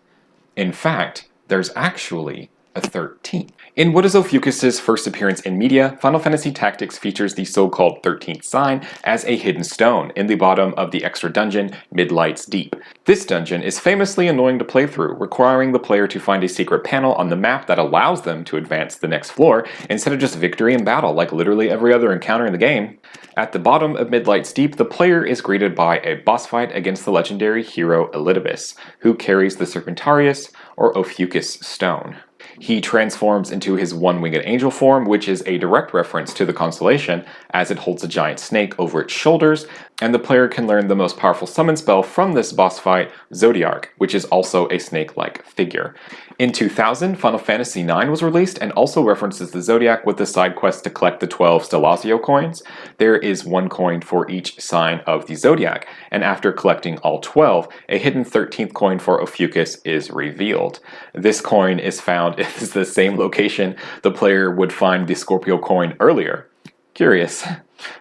In fact, there's actually a 13th. In what is Ophiuchus' first appearance in media, Final Fantasy Tactics features the so-called 13th sign as a hidden stone in the bottom of the extra dungeon, Midlight's Deep. This dungeon is famously annoying to play through, requiring the player to find a secret panel on the map that allows them to advance to the next floor, instead of just victory in battle like literally every other encounter in the game. At the bottom of Midlight's Deep, the player is greeted by a boss fight against the legendary hero Elidibus, who carries the Serpentarius, or Ophiuchus stone. He transforms into his one-winged angel form, which is a direct reference to the constellation, as it holds a giant snake over its shoulders, and the player can learn the most powerful summon spell from this boss fight, Zodiac, which is also a snake-like figure. In 2000, Final Fantasy IX was released and also references the Zodiac with the side quest to collect the 12 Stellazio coins. There is one coin for each sign of the Zodiac, and after collecting all 12, a hidden 13th coin for Ophiuchus is revealed. This coin is found in the same location the player would find the Scorpio coin earlier. Curious.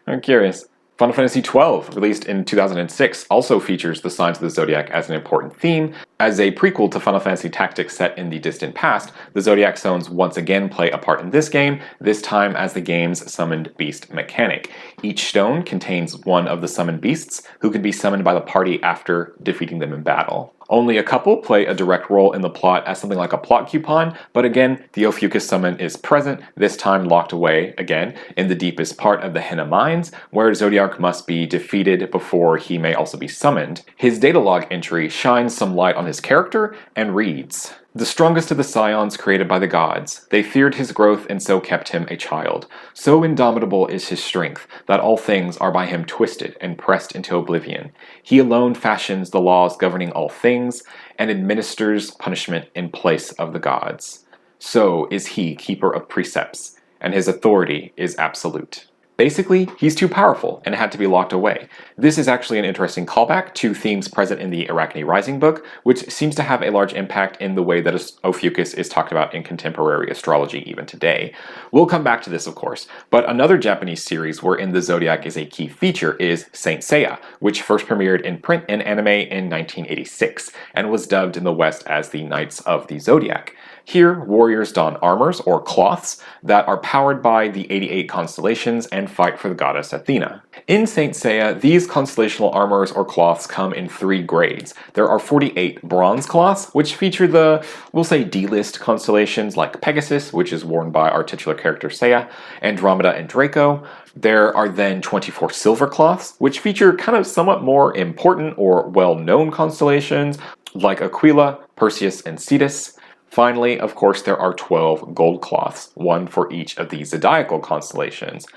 I'm curious. Final Fantasy XII, released in 2006, also features the signs of the Zodiac as an important theme. As a prequel to Final Fantasy Tactics set in the distant past, the Zodiac stones once again play a part in this game, this time as the game's summoned beast mechanic. Each stone contains one of the summoned beasts, who can be summoned by the party after defeating them in battle. Only a couple play a direct role in the plot as something like a plot coupon, but again, the Ophiuchus summon is present, this time locked away, again, in the deepest part of the Henna Mines, where Zodiac must be defeated before he may also be summoned. His data log entry shines some light on his character and reads, "The strongest of the scions created by the gods, they feared his growth and so kept him a child. So indomitable is his strength, that all things are by him twisted and pressed into oblivion. He alone fashions the laws governing all things, and administers punishment in place of the gods. So is he keeper of precepts, and his authority is absolute." Basically, he's too powerful and had to be locked away. This is actually an interesting callback to themes present in the Arachne Rising book, which seems to have a large impact in the way that Ophiuchus is talked about in contemporary astrology even today. We'll come back to this, of course, but another Japanese series wherein the zodiac is a key feature is Saint Seiya, which first premiered in print and anime in 1986, and was dubbed in the West as the Knights of the Zodiac. Here, warriors don armors, or cloths, that are powered by the 88 constellations and fight for the goddess Athena. In Saint Seiya, these constellational armors or cloths come in 3 grades. There are 48 bronze cloths, which feature the, we'll say, D-list constellations like Pegasus, which is worn by our titular character Seiya, Andromeda and Draco. There are then 24 silver cloths, which feature kind of somewhat more important or well-known constellations like Aquila, Perseus, and Cetus. Finally, of course, there are 12 gold cloths, one for each of the zodiacal constellations.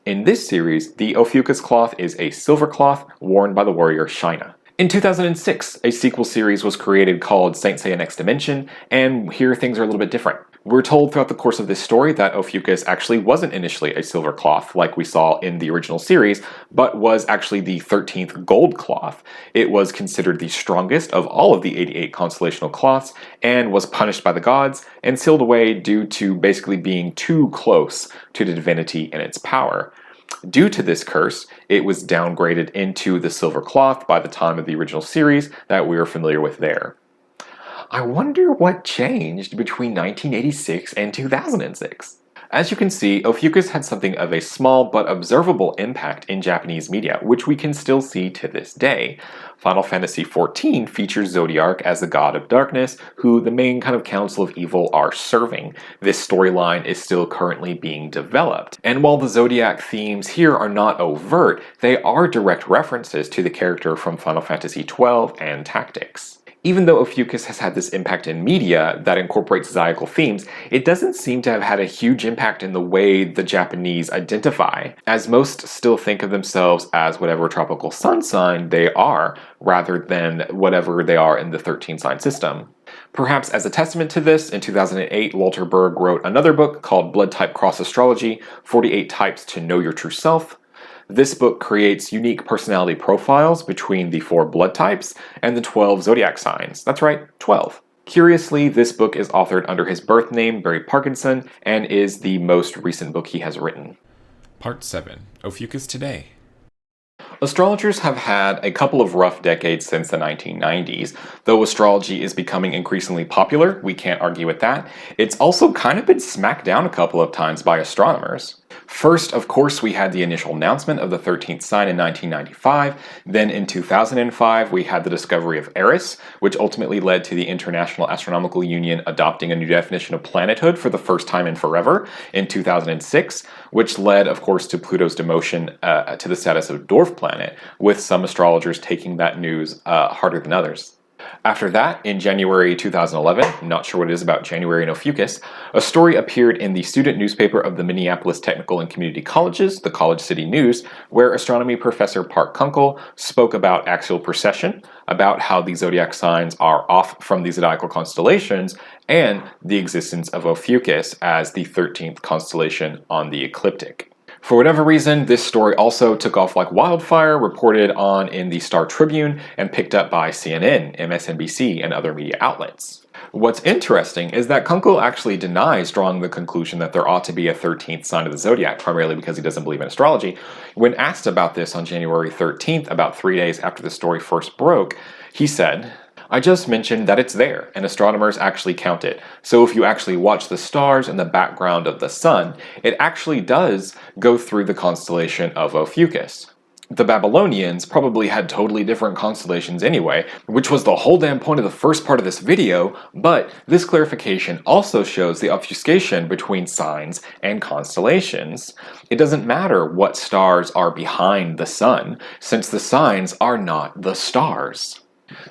In this series, the Ophiuchus cloth is a silver cloth worn by the warrior Shina. In 2006, a sequel series was created called Saint Seiya Next Dimension, and here things are a little bit different. We're told throughout the course of this story that Ophiuchus actually wasn't initially a silver cloth like we saw in the original series, but was actually the 13th gold cloth. It was considered the strongest of all of the 88 constellational cloths and was punished by the gods and sealed away due to basically being too close to the divinity and its power. Due to this curse, it was downgraded into the silver cloth by the time of the original series that we are familiar with there. I wonder what changed between 1986 and 2006. As you can see, Ophiuchus had something of a small but observable impact in Japanese media, which we can still see to this day. Final Fantasy XIV features Zodiac as the god of darkness, who the main kind of council of evil are serving. This storyline is still currently being developed. And while the Zodiac themes here are not overt, they are direct references to the character from Final Fantasy XII and Tactics. Even though Ophiuchus has had this impact in media that incorporates zodiacal themes, it doesn't seem to have had a huge impact in the way the Japanese identify, as most still think of themselves as whatever tropical sun sign they are, rather than whatever they are in the 13-sign system. Perhaps as a testament to this, in 2008, Walter Berg wrote another book called Blood Type Cross Astrology, 48 Types to Know Your True Self. This book creates unique personality profiles between the 4 blood types and the 12 zodiac signs. That's right, 12. Curiously, this book is authored under his birth name, Barry Parkinson, and is the most recent book he has written. Part 7. Ophiuchus Today. Astrologers have had a couple of rough decades since the 1990s. Though astrology is becoming increasingly popular, we can't argue with that, it's also kind of been smacked down a couple of times by astronomers. First, of course, we had the initial announcement of the 13th sign in 1995. Then in 2005, we had the discovery of Eris, which ultimately led to the International Astronomical Union adopting a new definition of planethood for the first time in forever in 2006, which led, of course, to Pluto's demotion to the status of dwarf planet, with some astrologers taking that news harder than others. After that, in January 2011, not sure what it is about January and Ophiuchus, a story appeared in the student newspaper of the Minneapolis Technical and Community Colleges, the College City News, where astronomy professor Park Kunkel spoke about axial precession, about how the zodiac signs are off from the zodiacal constellations, and the existence of Ophiuchus as the 13th constellation on the ecliptic. For whatever reason, this story also took off like wildfire, reported on in the Star Tribune, and picked up by CNN, MSNBC, and other media outlets. What's interesting is that Kunkel actually denies drawing the conclusion that there ought to be a 13th sign of the zodiac, primarily because he doesn't believe in astrology. When asked about this on January 13th, about 3 days after the story first broke, he said, "I just mentioned that it's there, and astronomers actually count it. So if you actually watch the stars in the background of the sun, it actually does go through the constellation of Ophiuchus." The Babylonians probably had totally different constellations anyway, which was the whole damn point of the first part of this video, but this clarification also shows the obfuscation between signs and constellations. It doesn't matter what stars are behind the sun, since the signs are not the stars.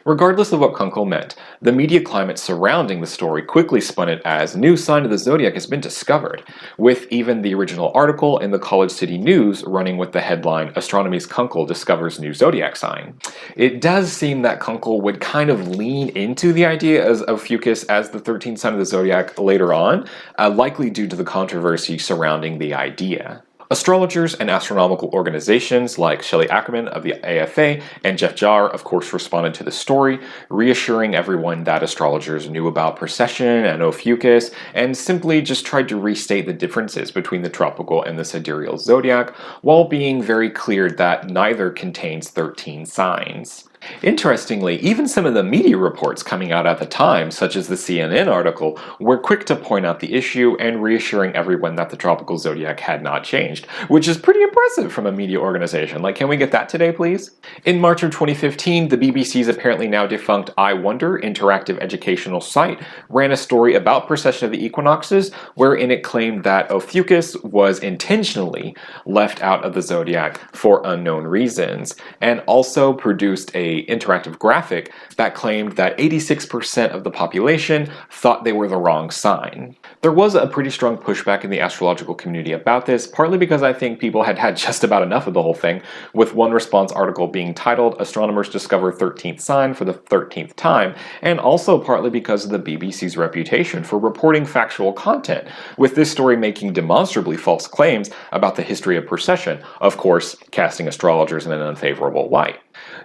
Regardless of what Kunkel meant, the media climate surrounding the story quickly spun it as new sign of the zodiac has been discovered, with even the original article in the College City News running with the headline, "Astronomy's Kunkel Discovers New Zodiac Sign." It does seem that Kunkel would kind of lean into the idea of Ophiuchus as the 13th sign of the zodiac later on, likely due to the controversy surrounding the idea. Astrologers and astronomical organizations like Shelley Ackerman of the AFA and Jeff Jarr, of course, responded to the story, reassuring everyone that astrologers knew about precession and Ophiuchus, and simply just tried to restate the differences between the tropical and the sidereal zodiac, while being very clear that neither contains 13 signs. Interestingly, even some of the media reports coming out at the time, such as the CNN article, were quick to point out the issue and reassuring everyone that the tropical zodiac had not changed, which is pretty impressive from a media organization. Like, can we get that today, please? In March of 2015, the BBC's apparently now defunct I Wonder interactive educational site ran a story about precession of the equinoxes, wherein it claimed that Ophiuchus was intentionally left out of the zodiac for unknown reasons, and also produced a a interactive graphic that claimed that 86% of the population thought they were the wrong sign. There was a pretty strong pushback in the astrological community about this, partly because I think people had had just about enough of the whole thing, with one response article being titled "Astronomers Discover 13th Sign for the 13th Time," and also partly because of the BBC's reputation for reporting factual content, with this story making demonstrably false claims about the history of precession, of course, casting astrologers in an unfavorable light.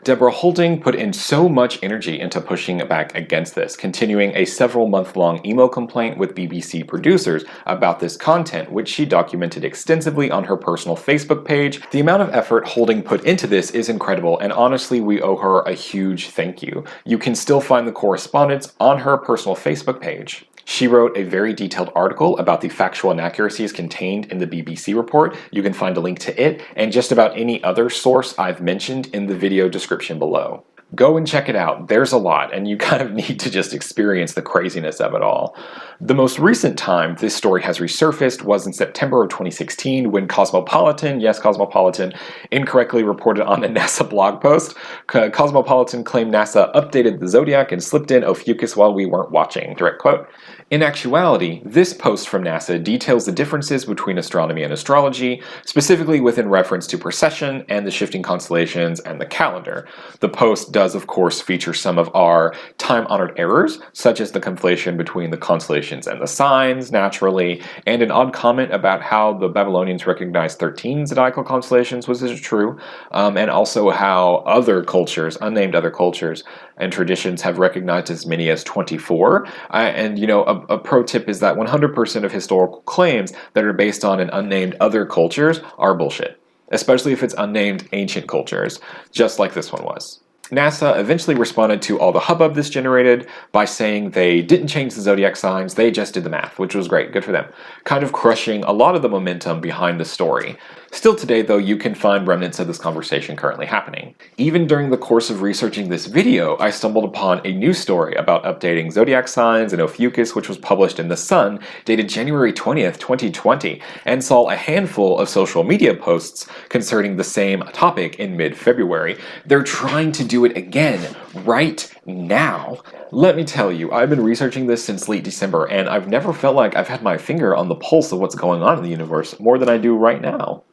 Deborah Holding put in so much energy into pushing back against this, continuing a several-month-long email complaint with BBC producers about this content, which she documented extensively on her personal Facebook page. The amount of effort Holding put into this is incredible, and honestly, we owe her a huge thank you. You can still find the correspondence on her personal Facebook page. She wrote a very detailed article about the factual inaccuracies contained in the BBC report. You can find a link to it and just about any other source I've mentioned in the video description below. Go and check it out. There's a lot, and you kind of need to just experience the craziness of it all. The most recent time this story has resurfaced was in September of 2016 when Cosmopolitan, yes, Cosmopolitan, incorrectly reported on a NASA blog post. Cosmopolitan claimed NASA updated the zodiac and slipped in Ophiuchus while we weren't watching. Direct quote. In actuality, this post from NASA details the differences between astronomy and astrology, specifically within reference to precession and the shifting constellations and the calendar. The post does, of course, feature some of our time-honored errors, such as the conflation between the constellations and the signs, naturally, and an odd comment about how the Babylonians recognized 13 zodiacal constellations, which is true, and also how other cultures, unnamed other cultures, and traditions have recognized as many as 24. And, you know, a pro tip is that 100% of historical claims that are based on an unnamed other cultures are bullshit, especially if it's unnamed ancient cultures, just like this one was. NASA eventually responded to all the hubbub this generated by saying they didn't change the zodiac signs, they just did the math, which was great, good for them, kind of crushing a lot of the momentum behind the story. Still today, though, you can find remnants of this conversation currently happening. Even during the course of researching this video, I stumbled upon a news story about updating zodiac signs and Ophiuchus, which was published in The Sun, dated January 20th, 2020, and saw a handful of social media posts concerning the same topic in mid-February. They're trying to do it again, right now. Let me tell you, I've been researching this since late December, and I've never felt like I've had my finger on the pulse of what's going on in the universe more than I do right now.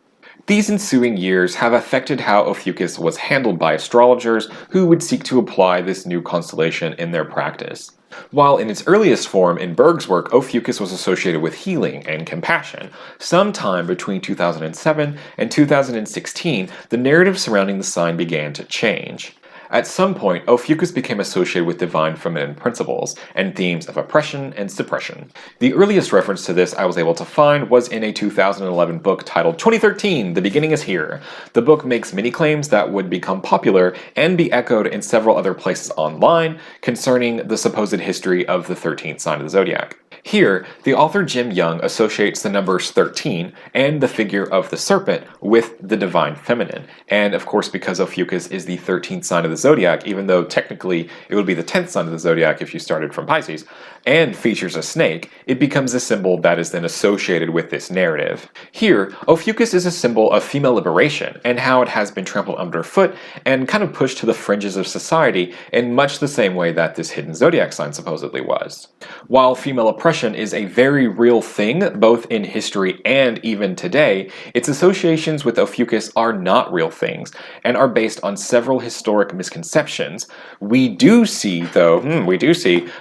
These ensuing years have affected how Ophiuchus was handled by astrologers who would seek to apply this new constellation in their practice. While in its earliest form in Berg's work, Ophiuchus was associated with healing and compassion, sometime between 2007 and 2016, the narrative surrounding the sign began to change. At some point, Ophiuchus became associated with divine feminine principles and themes of oppression and suppression. The earliest reference to this I was able to find was in a 2011 book titled 2013, The Beginning is Here. The book makes many claims that would become popular and be echoed in several other places online concerning the supposed history of the 13th sign of the zodiac. Here, the author Jim Young associates the numbers 13 and the figure of the serpent with the divine feminine. And of course, because Ophiuchus is the 13th sign of the zodiac, even though technically it would be the 10th sign of the zodiac if you started from Pisces, and features a snake, it becomes a symbol that is then associated with this narrative. Here, Ophiuchus is a symbol of female liberation and how it has been trampled underfoot and kind of pushed to the fringes of society in much the same way that this hidden zodiac sign supposedly was. While female oppression is a very real thing, both in history and even today, its associations with Ophiuchus are not real things, and are based on several historic misconceptions. We do see, though,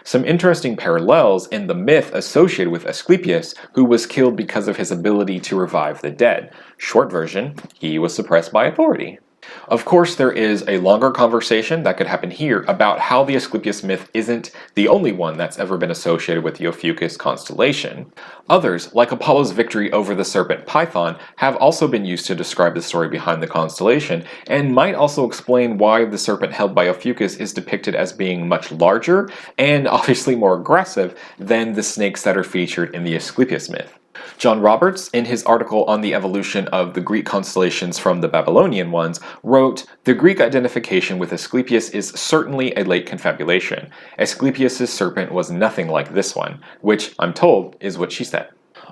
some interesting parallels in the myth associated with Asclepius, who was killed because of his ability to revive the dead. Short version, he was suppressed by authority. Of course, there is a longer conversation that could happen here about how the Asclepius myth isn't the only one that's ever been associated with the Ophiuchus constellation. Others, like Apollo's victory over the serpent Python, have also been used to describe the story behind the constellation, and might also explain why the serpent held by Ophiuchus is depicted as being much larger, and obviously more aggressive, than the snakes that are featured in the Asclepius myth. John Roberts, in his article on the evolution of the Greek constellations from the Babylonian ones, wrote, "The Greek identification with Asclepius is certainly a late confabulation. Asclepius' serpent was nothing like this one," which, I'm told, is what she said.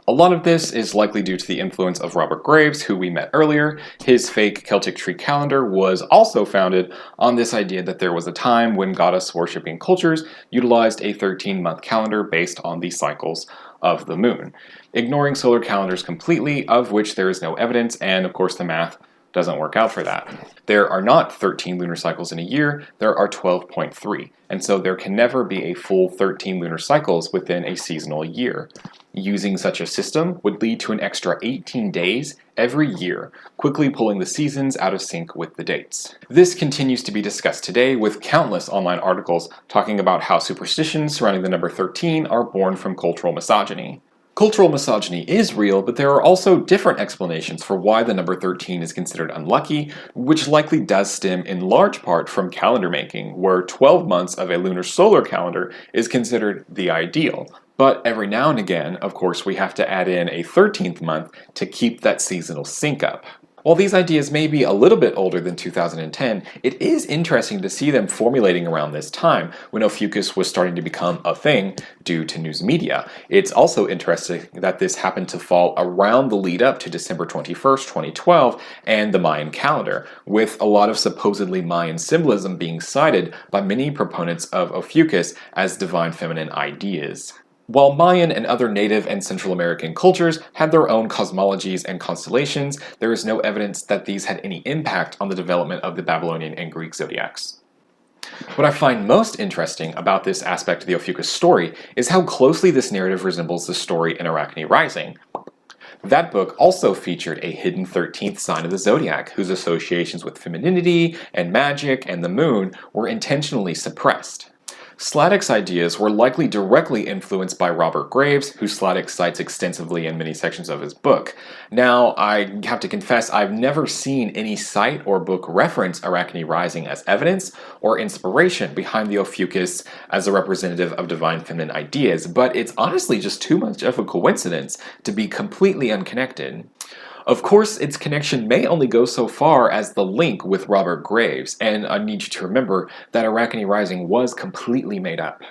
A lot of this is likely due to the influence of Robert Graves, who we met earlier. His fake Celtic tree calendar was also founded on this idea that there was a time when goddess-worshipping cultures utilized a 13-month calendar based on the cycles of the moon, ignoring solar calendars completely, of which there is no evidence, and of course the math doesn't work out for that. There are not 13 lunar cycles in a year, there are 12.3, and so there can never be a full 13 lunar cycles within a seasonal year. Using such a system would lead to an extra 18 days every year, quickly pulling the seasons out of sync with the dates. This continues to be discussed today with countless online articles talking about how superstitions surrounding the number 13 are born from cultural misogyny. Cultural misogyny is real, but there are also different explanations for why the number 13 is considered unlucky, which likely does stem in large part from calendar making, where 12 months of a lunar solar calendar is considered the ideal. But every now and again, of course, we have to add in a 13th month to keep that seasonal sync up. While these ideas may be a little bit older than 2010, it is interesting to see them formulating around this time, when Ophiuchus was starting to become a thing due to news media. It's also interesting that this happened to fall around the lead up to December 21st, 2012, and the Mayan calendar, with a lot of supposedly Mayan symbolism being cited by many proponents of Ophiuchus as divine feminine ideas. While Mayan and other Native and Central American cultures had their own cosmologies and constellations, there is no evidence that these had any impact on the development of the Babylonian and Greek zodiacs. What I find most interesting about this aspect of the Ophiuchus story is how closely this narrative resembles the story in Arachne Rising. That book also featured a hidden 13th sign of the zodiac, whose associations with femininity and magic and the moon were intentionally suppressed. Sladek's ideas were likely directly influenced by Robert Graves, who Sladek cites extensively in many sections of his book. Now, I have to confess I've never seen any site or book reference Arachne Rising as evidence or inspiration behind the Ophiuchus as a representative of divine feminine ideas, but it's honestly just too much of a coincidence to be completely unconnected. Of course, its connection may only go so far as the link with Robert Graves, and I need you to remember that Arachne Rising was completely made up.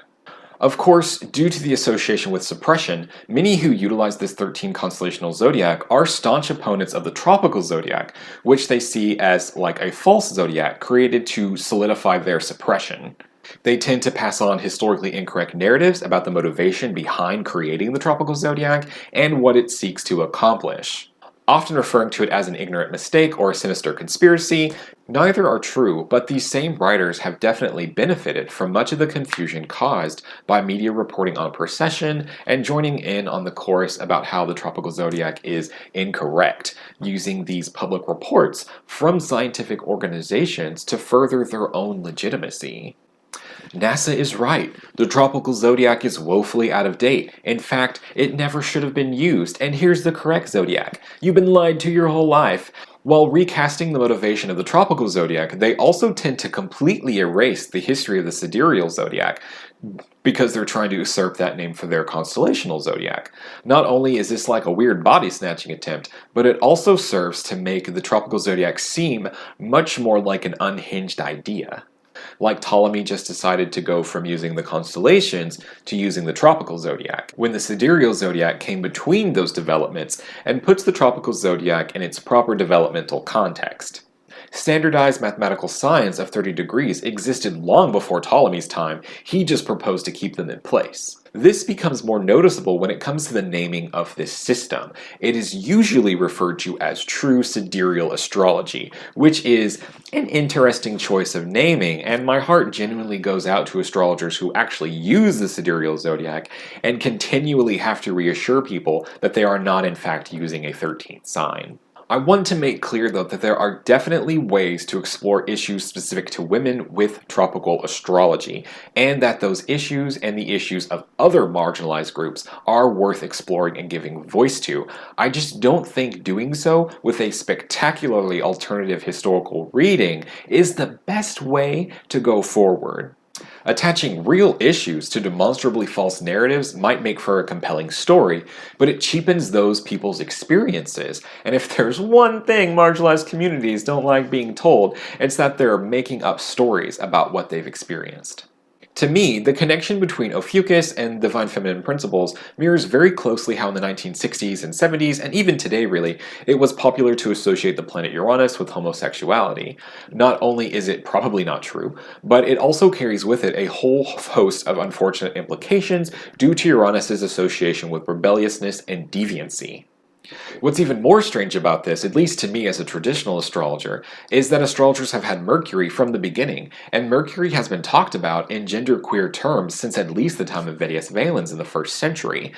Of course, due to the association with suppression, many who utilize this 13 constellational zodiac are staunch opponents of the tropical zodiac, which they see as like a false zodiac created to solidify their suppression. They tend to pass on historically incorrect narratives about the motivation behind creating the tropical zodiac and what it seeks to accomplish. Often referring to it as an ignorant mistake or a sinister conspiracy, neither are true, but these same writers have definitely benefited from much of the confusion caused by media reporting on precession and joining in on the chorus about how the tropical zodiac is incorrect, using these public reports from scientific organizations to further their own legitimacy. NASA is right. The tropical zodiac is woefully out of date. In fact, it never should have been used, and here's the correct zodiac. You've been lied to your whole life. While recasting the motivation of the tropical zodiac, they also tend to completely erase the history of the sidereal zodiac, because they're trying to usurp that name for their constellational zodiac. Not only is this like a weird body-snatching attempt, but it also serves to make the tropical zodiac seem much more like an unhinged idea. Like Ptolemy just decided to go from using the constellations to using the tropical zodiac, when the sidereal zodiac came between those developments and puts the tropical zodiac in its proper developmental context. Standardized mathematical signs of 30 degrees existed long before Ptolemy's time, he just proposed to keep them in place. This becomes more noticeable when it comes to the naming of this system. It is usually referred to as true sidereal astrology, which is an interesting choice of naming, and my heart genuinely goes out to astrologers who actually use the sidereal zodiac and continually have to reassure people that they are not in fact using a 13th sign. I want to make clear, though, that there are definitely ways to explore issues specific to women with tropical astrology, and that those issues and the issues of other marginalized groups are worth exploring and giving voice to. I just don't think doing so with a spectacularly alternative historical reading is the best way to go forward. Attaching real issues to demonstrably false narratives might make for a compelling story, but it cheapens those people's experiences. And if there's one thing marginalized communities don't like being told, it's that they're making up stories about what they've experienced. To me, the connection between Ophiuchus and divine feminine principles mirrors very closely how in the 1960s and 70s, and even today really, it was popular to associate the planet Uranus with homosexuality. Not only is it probably not true, but it also carries with it a whole host of unfortunate implications due to Uranus's association with rebelliousness and deviancy. What's even more strange about this, at least to me as a traditional astrologer, is that astrologers have had Mercury from the beginning, and Mercury has been talked about in genderqueer terms since at least the time of Vettius Valens in the 1st century.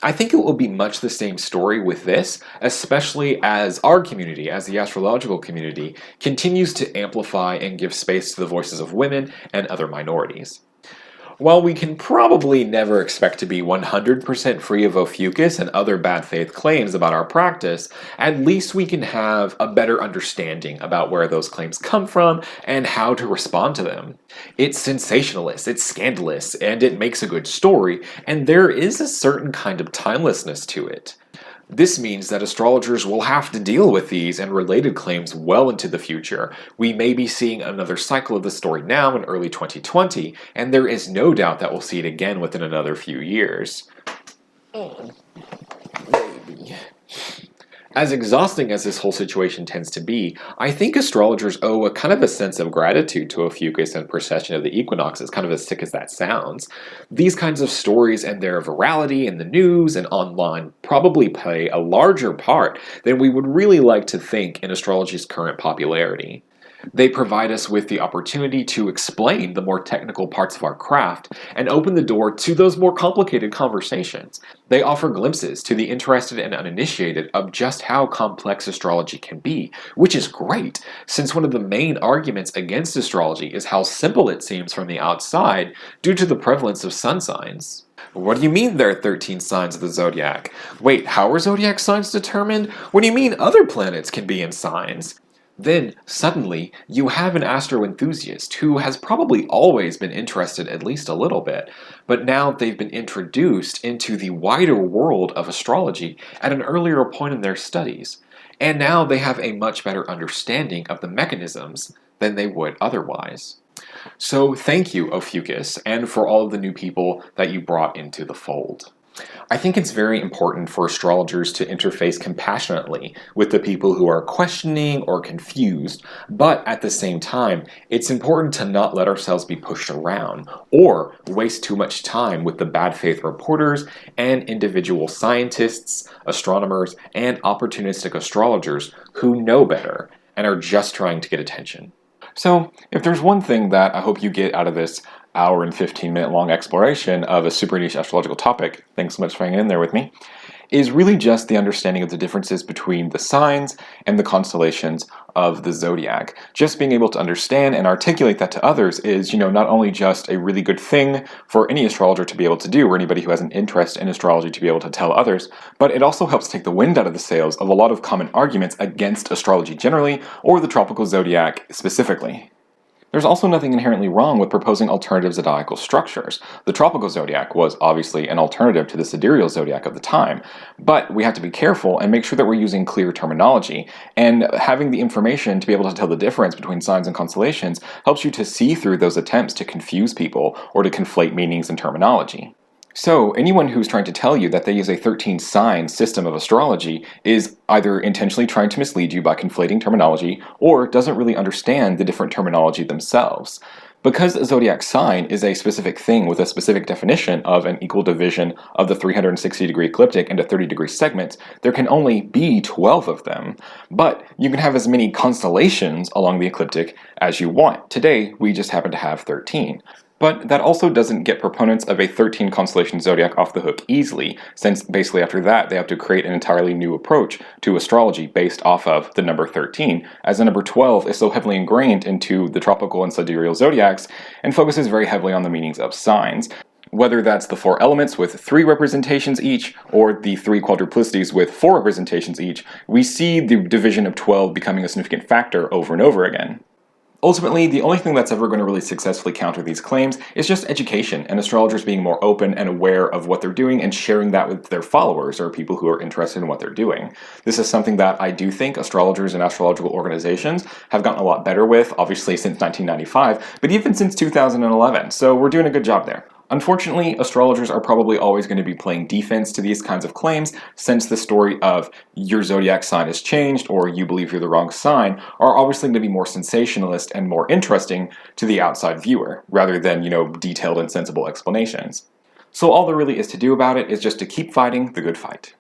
I think it will be much the same story with this, especially as our community, as the astrological community, continues to amplify and give space to the voices of women and other minorities. While we can probably never expect to be 100% free of Ophiuchus and other bad faith claims about our practice, at least we can have a better understanding about where those claims come from and how to respond to them. It's sensationalist, it's scandalous, and it makes a good story, and there is a certain kind of timelessness to it. This means that astrologers will have to deal with these and related claims well into the future. We may be seeing another cycle of the story now in early 2020, and there is no doubt that we'll see it again within another few years. Oh, baby. As exhausting as this whole situation tends to be, I think astrologers owe a kind of a sense of gratitude to Ophiuchus and precession of the equinoxes, kind of as sick as that sounds. These kinds of stories and their virality in the news and online probably play a larger part than we would really like to think in astrology's current popularity. They provide us with the opportunity to explain the more technical parts of our craft and open the door to those more complicated conversations. They offer glimpses to the interested and uninitiated of just how complex astrology can be, which is great, since one of the main arguments against astrology is how simple it seems from the outside due to the prevalence of sun signs. What do you mean there are 13 signs of the zodiac? Wait, how are zodiac signs determined? What do you mean other planets can be in signs? Then, suddenly, you have an astro enthusiast who has probably always been interested at least a little bit, but now they've been introduced into the wider world of astrology at an earlier point in their studies, and now they have a much better understanding of the mechanisms than they would otherwise. So thank you, Ophiuchus, and for all of the new people that you brought into the fold. I think it's very important for astrologers to interface compassionately with the people who are questioning or confused, but at the same time, it's important to not let ourselves be pushed around or waste too much time with the bad faith reporters and individual scientists, astronomers, and opportunistic astrologers who know better and are just trying to get attention. So, if there's one thing that I hope you get out of this hour and 15-minute long exploration of a super niche astrological topic, thanks so much for hanging in there with me, is really just the understanding of the differences between the signs and the constellations of the zodiac. Just being able to understand and articulate that to others is, not only just a really good thing for any astrologer to be able to do, or anybody who has an interest in astrology to be able to tell others, but it also helps take the wind out of the sails of a lot of common arguments against astrology generally, or the tropical zodiac specifically. There's also nothing inherently wrong with proposing alternative zodiacal structures. The tropical zodiac was obviously an alternative to the sidereal zodiac of the time, but we have to be careful and make sure that we're using clear terminology, and having the information to be able to tell the difference between signs and constellations helps you to see through those attempts to confuse people or to conflate meanings and terminology. So, anyone who's trying to tell you that they use a 13-sign system of astrology is either intentionally trying to mislead you by conflating terminology, or doesn't really understand the different terminology themselves. Because a zodiac sign is a specific thing with a specific definition of an equal division of the 360-degree ecliptic into 30-degree segments, there can only be 12 of them. But you can have as many constellations along the ecliptic as you want. Today, we just happen to have 13. But that also doesn't get proponents of a 13-constellation zodiac off the hook easily, since basically after that they have to create an entirely new approach to astrology based off of the number 13, as the number 12 is so heavily ingrained into the tropical and sidereal zodiacs and focuses very heavily on the meanings of signs. Whether that's the 4 elements with 3 representations each, or the 3 quadruplicities with 4 representations each, we see the division of 12 becoming a significant factor over and over again. Ultimately, the only thing that's ever going to really successfully counter these claims is just education and astrologers being more open and aware of what they're doing and sharing that with their followers or people who are interested in what they're doing. This is something that I do think astrologers and astrological organizations have gotten a lot better with, obviously since 1995, but even since 2011, so we're doing a good job there. Unfortunately, astrologers are probably always going to be playing defense to these kinds of claims, since the story of your zodiac sign has changed or you believe you're the wrong sign are obviously going to be more sensationalist and more interesting to the outside viewer, rather than, detailed and sensible explanations. So all there really is to do about it is just to keep fighting the good fight.